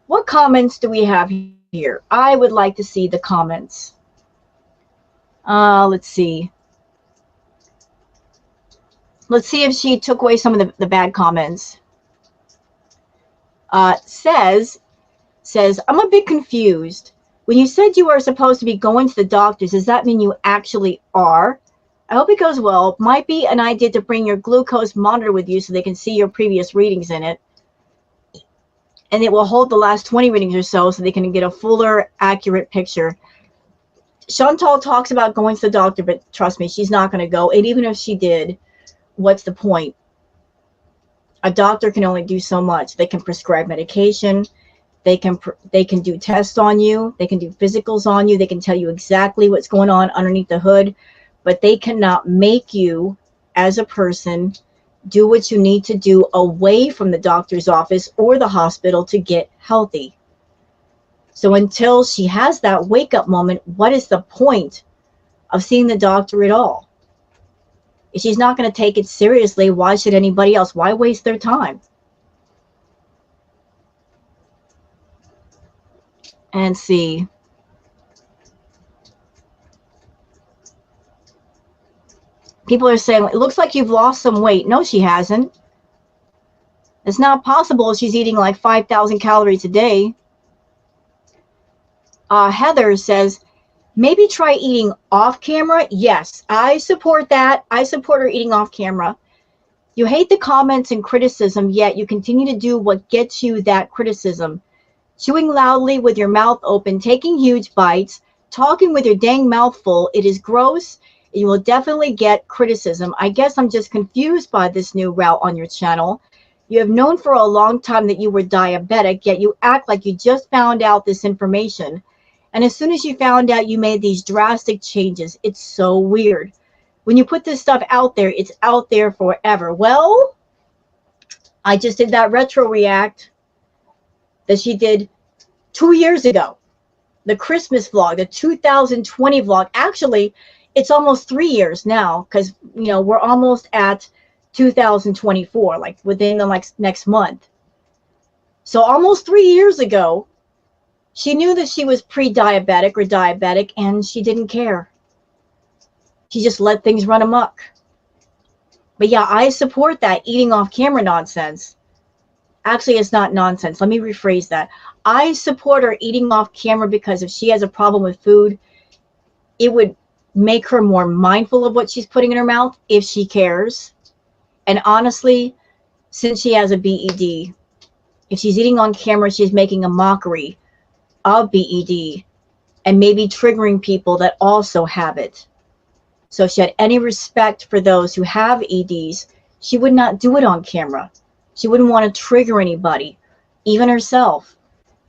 What comments do we have here? I would like to see the comments. Let's see. Let's see if she took away some of the bad comments. Says, I'm a bit confused. When you said you are supposed to be going to the doctors, does that mean you actually are? I hope it goes well. Might be an idea to bring your glucose monitor with you so they can see your previous readings in it. And it will hold the last 20 readings or so they can get a fuller, accurate picture. Chantal talks about going to the doctor, but trust me, she's not going to go. And even if she did, what's the point? A doctor can only do so much. They can prescribe medication. They can do tests on you. They can do physicals on you. They can tell you exactly what's going on underneath the hood, but they cannot make you as a person do what you need to do away from the doctor's office or the hospital to get healthy. So until she has that wake up moment, what is the point of seeing the doctor at all? If she's not going to take it seriously, why should anybody else? Why waste their time? And see. People are saying, it looks like you've lost some weight. No, she hasn't. It's not possible. She's eating like 5,000 calories a day. Heather says, maybe try eating off camera. Yes, I support that. I support her eating off camera. You hate the comments and criticism, yet you continue to do what gets you that criticism. Chewing loudly with your mouth open, taking huge bites, talking with your dang mouth full. It is gross. You will definitely get criticism. I guess I'm just confused by this new route on your channel. You have known for a long time that you were diabetic, yet you act like you just found out this information. And as soon as you found out, you made these drastic changes. It's so weird. When you put this stuff out there, it's out there forever. Well, I just did that retro react that she did 2 years ago. The Christmas vlog, the 2020 vlog. Actually, it's almost 3 years now because, you know, we're almost at 2024, like within the next month. So almost 3 years ago, she knew that she was pre-diabetic or diabetic, and she didn't care. She just let things run amok. But yeah, I support that eating off camera nonsense. Actually, it's not nonsense. Let me rephrase that. I support her eating off camera because if she has a problem with food, it would make her more mindful of what she's putting in her mouth if she cares. And honestly, since she has a BED, if she's eating on camera, she's making a mockery of BED and maybe triggering people that also have it. So if she had any respect for those who have EDs, she would not do it on camera. She wouldn't want to trigger anybody, even herself.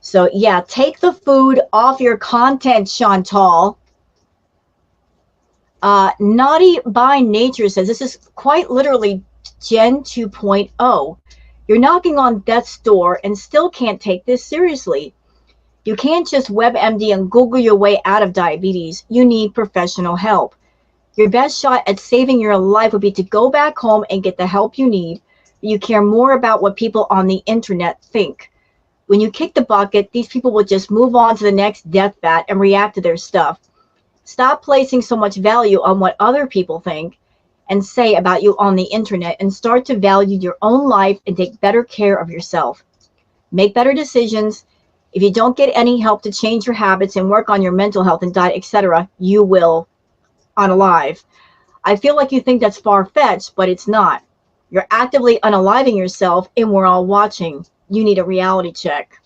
So yeah, take the food off your content, Chantal. Naughty by Nature says, this is quite literally Gen 2.0. You're knocking on death's door and still can't take this seriously. You can't just WebMD and Google your way out of diabetes. You need professional help. Your best shot at saving your life would be to go back home and get the help you need. You care more about what people on the internet think. When you kick the bucket, these people will just move on to the next death bat and react to their stuff. Stop placing so much value on what other people think and say about you on the internet and start to value your own life and take better care of yourself. Make better decisions. If you don't get any help to change your habits and work on your mental health and diet, etc., you will unalive. I feel like you think that's far-fetched, but it's not. You're actively unaliving yourself, and we're all watching. You need a reality check.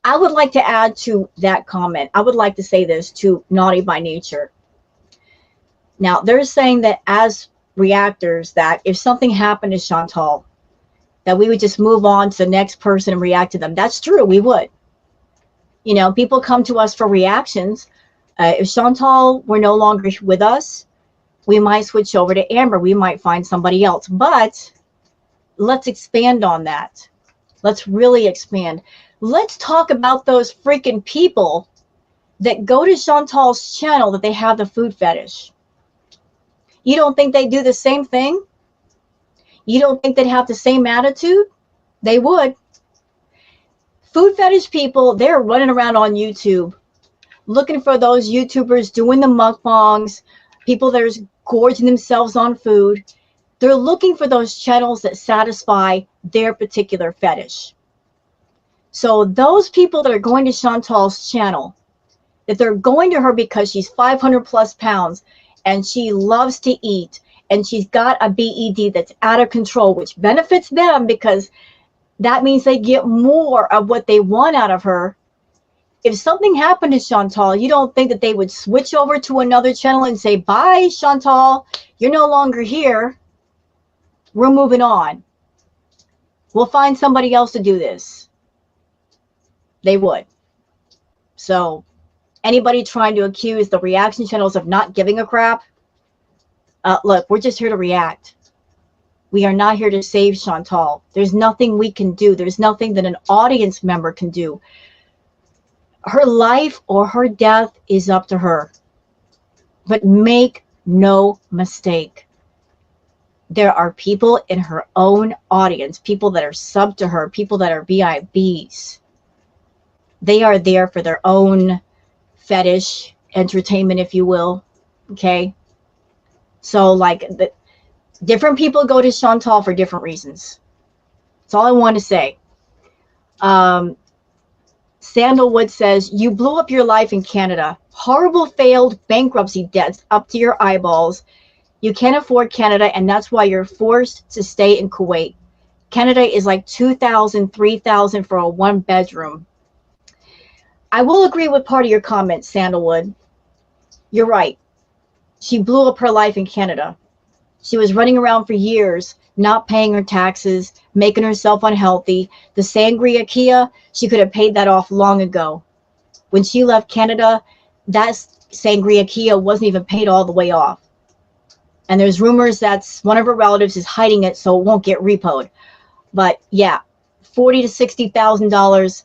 I would like to add to that comment. I would like to say this to Naughty by Nature. Now, they're saying that as reactors, that if something happened to Chantal, that we would just move on to the next person and react to them. That's true, we would. You know, people come to us for reactions. If Chantal were no longer with us, we might switch over to Amber. We might find somebody else. But let's expand on that. Let's really expand. Let's talk about those freaking people that go to Chantal's channel that they have the food fetish. You don't think they do the same thing? You don't think they'd have the same attitude? They would. Food fetish people, they're running around on YouTube looking for those YouTubers doing the mukbangs, people that are gorging themselves on food. They're looking for those channels that satisfy their particular fetish. So those people that are going to Chantal's channel, that they're going to her because she's 500 plus pounds and she loves to eat and she's got a BED that's out of control, which benefits them because that means they get more of what they want out of her. if something happened to Chantal, you don't think that they would switch over to another channel and say, bye, Chantal, you're no longer here. We're moving on. We'll find somebody else to do this. They would. So anybody trying to accuse the reaction channels of not giving a crap, look, we're just here to react. We are not here to save Chantal. There's nothing we can do. There's nothing that an audience member can do. Her life or her death is up to her. But make no mistake. There are people in her own audience, people that are sub to her, people that are VIBs. They are there for their own fetish entertainment, if you will. Okay? So, like, different people go to Chantal for different reasons. That's all I want to say. Sandalwood says, you blew up your life in Canada. Horrible failed bankruptcy debts up to your eyeballs. You can't afford Canada, and that's why you're forced to stay in Kuwait. Canada is like $2,000, $3,000 for a one bedroom. I will agree with part of your comment, Sandalwood. You're right. She blew up her life in Canada. She was running around for years, not paying her taxes, making herself unhealthy. The sangria Kia, she could have paid that off long ago. When she left Canada, that sangria Kia wasn't even paid all the way off. And there's rumors that one of her relatives is hiding it so it won't get repoed. But yeah, $40,000 to $60,000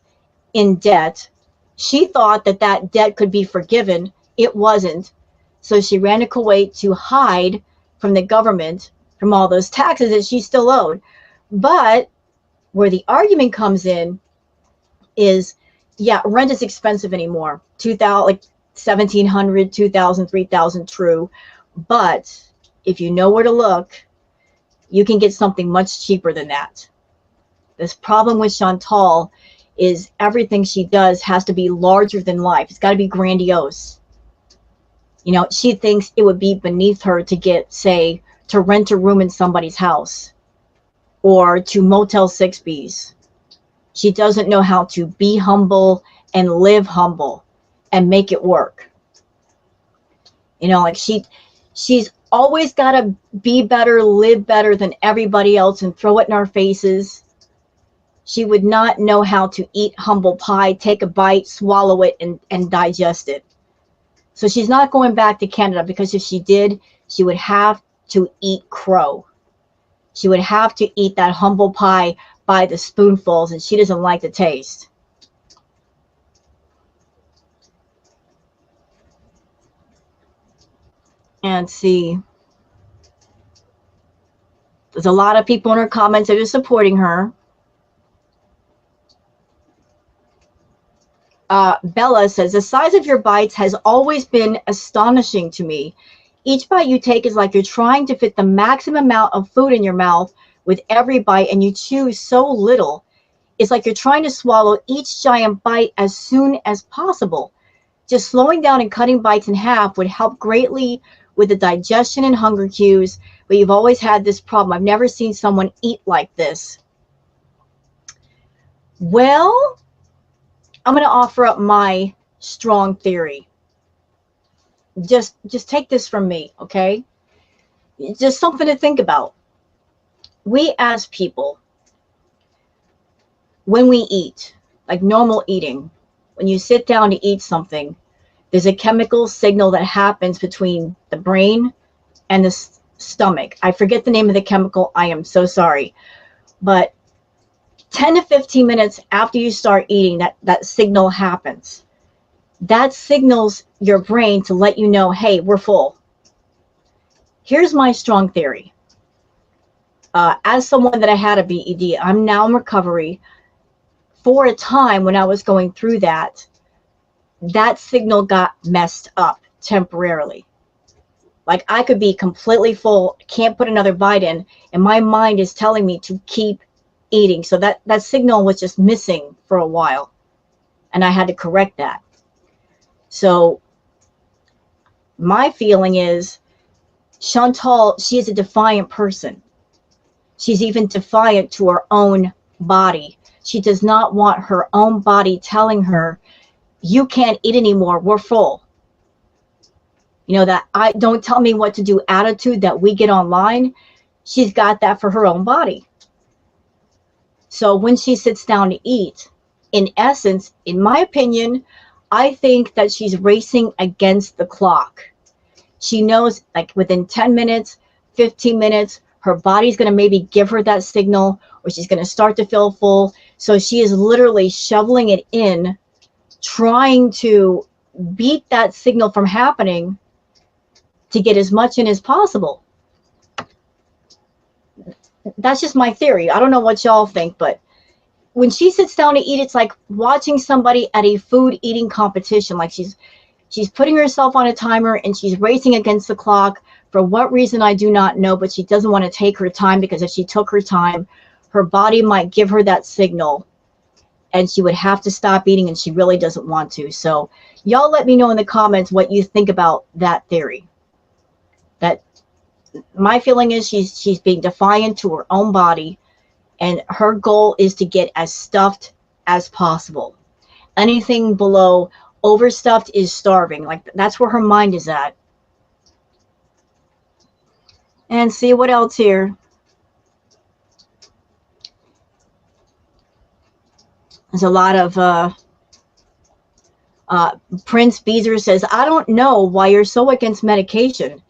in debt. She thought that that debt could be forgiven. It wasn't. So she ran to Kuwait to hide from the government, from all those taxes that she still owed. But where the argument comes in is, yeah, rent is expensive anymore. $2,000, like $1,700, $2,000, $3,000, true. But if you know where to look, you can get something much cheaper than that. This problem with Chantal is everything she does has to be larger than life. It's got to be grandiose. You know, she thinks it would be beneath her to get, say, to rent a room in somebody's house or to Motel 6Bs. She doesn't know how to be humble and live humble and make it work. You know, like she's always got to be better, live better than everybody else and throw it in our faces. She would not know how to eat humble pie, take a bite, swallow it, and digest it. So she's not going back to Canada, because if she did, she would have to eat crow. She would have to eat that humble pie by the spoonfuls, and she doesn't like the taste. And see, there's a lot of people in her comments that are supporting her. Bella says, the size of your bites has always been astonishing to me. Each bite you take is like you're trying to fit the maximum amount of food in your mouth with every bite, and you chew so little. It's like you're trying to swallow each giant bite as soon as possible. Just slowing down and cutting bites in half would help greatly with the digestion and hunger cues, but you've always had this problem. I've never seen someone eat like this. Well, I'm going to offer up my strong theory. Just take this from me, okay? Just something to think about. We as people, when we eat, like normal eating, when you sit down to eat something, there's a chemical signal that happens between the brain and the stomach. I forget the name of the chemical. I am so sorry. But 10 to 15 minutes after you start eating, that signal happens. That signals your brain to let you know, hey, we're full. Here's my strong theory. As someone that I had a BED, I'm now in recovery. For a time when I was going through that signal got messed up temporarily. Like I could be completely full, can't put another bite in, and my mind is telling me to keep eating. So that signal was just missing for a while, and I had to correct that. So my feeling is Chantal, she is a defiant person. She's even defiant to her own body. She does not want her own body telling her you can't eat anymore, we're full. You know, that I don't tell me what to do attitude that we get online, she's got that for her own body. So when she sits down to eat, in essence, in my opinion, I think that she's racing against the clock. She knows like within 10 minutes, 15 minutes, her body's going to maybe give her that signal, or she's going to start to feel full. So she is literally shoveling it in, trying to beat that signal from happening to get as much in as possible. That's just my theory. I don't know what y'all think, but when she sits down to eat, it's like watching somebody at a food eating competition. Like she's putting herself on a timer and she's racing against the clock. For what reason, I do not know, but she doesn't want to take her time, because if she took her time, her body might give her that signal and she would have to stop eating, and she really doesn't want to. So y'all let me know in the comments what you think about that theory. That my feeling is she's being defiant to her own body, and her goal is to get as stuffed as possible. Anything below overstuffed is starving. Like, that's where her mind is at. And see what else here. There's a lot of Prince Beezer says, I don't know why you're so against medication.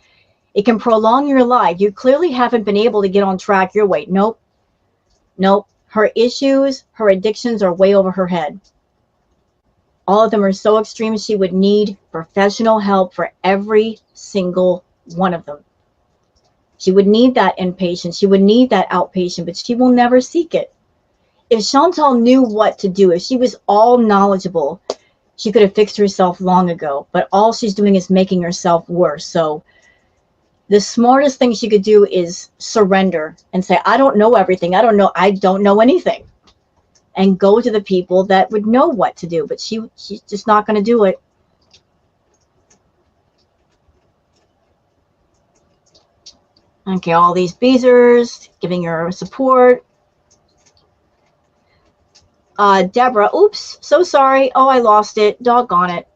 It can prolong your life. You clearly haven't been able to get on track your weight. Nope. Her issues, her addictions are way over her head. All of them are so extreme, she would need professional help for every single one of them. She would need that inpatient. She would need that outpatient, but she will never seek it. If Chantal knew what to do, if she was all knowledgeable, she could have fixed herself long ago. But all she's doing is making herself worse. So the smartest thing she could do is surrender and say, I don't know everything. I don't know anything. And go to the people that would know what to do. But she's just not going to do it. Okay, all these Beezers giving her support. Deborah, oops, so sorry. Oh, I lost it. Doggone it.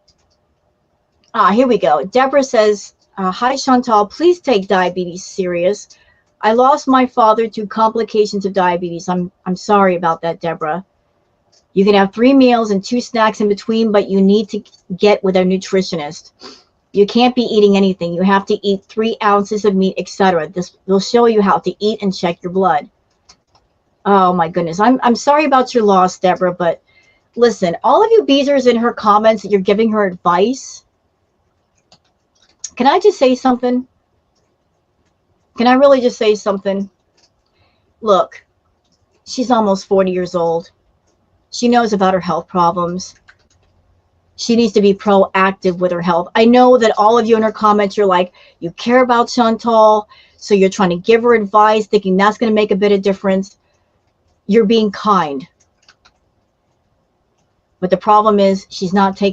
Here we go. Deborah says, hi, Chantal, please take diabetes serious. I lost my father to complications of diabetes. I'm sorry about that, Deborah. You can have 3 meals and 2 snacks in between, but you need to get with a nutritionist. You can't be eating anything. You have to eat 3 ounces of meat, etc. This will show you how to eat and check your blood. Oh my goodness. I'm sorry about your loss, Deborah, but listen, all of you Beezers in her comments that you're giving her advice, can I just say something? Can I really just say something? Look, she's almost 40 years old. She knows about her health problems. She needs to be proactive with her health. I know that all of you in her comments, you're like, you care about Chantal, so you're trying to give her advice, thinking that's going to make a bit of difference. You're being kind. But the problem is she's not taking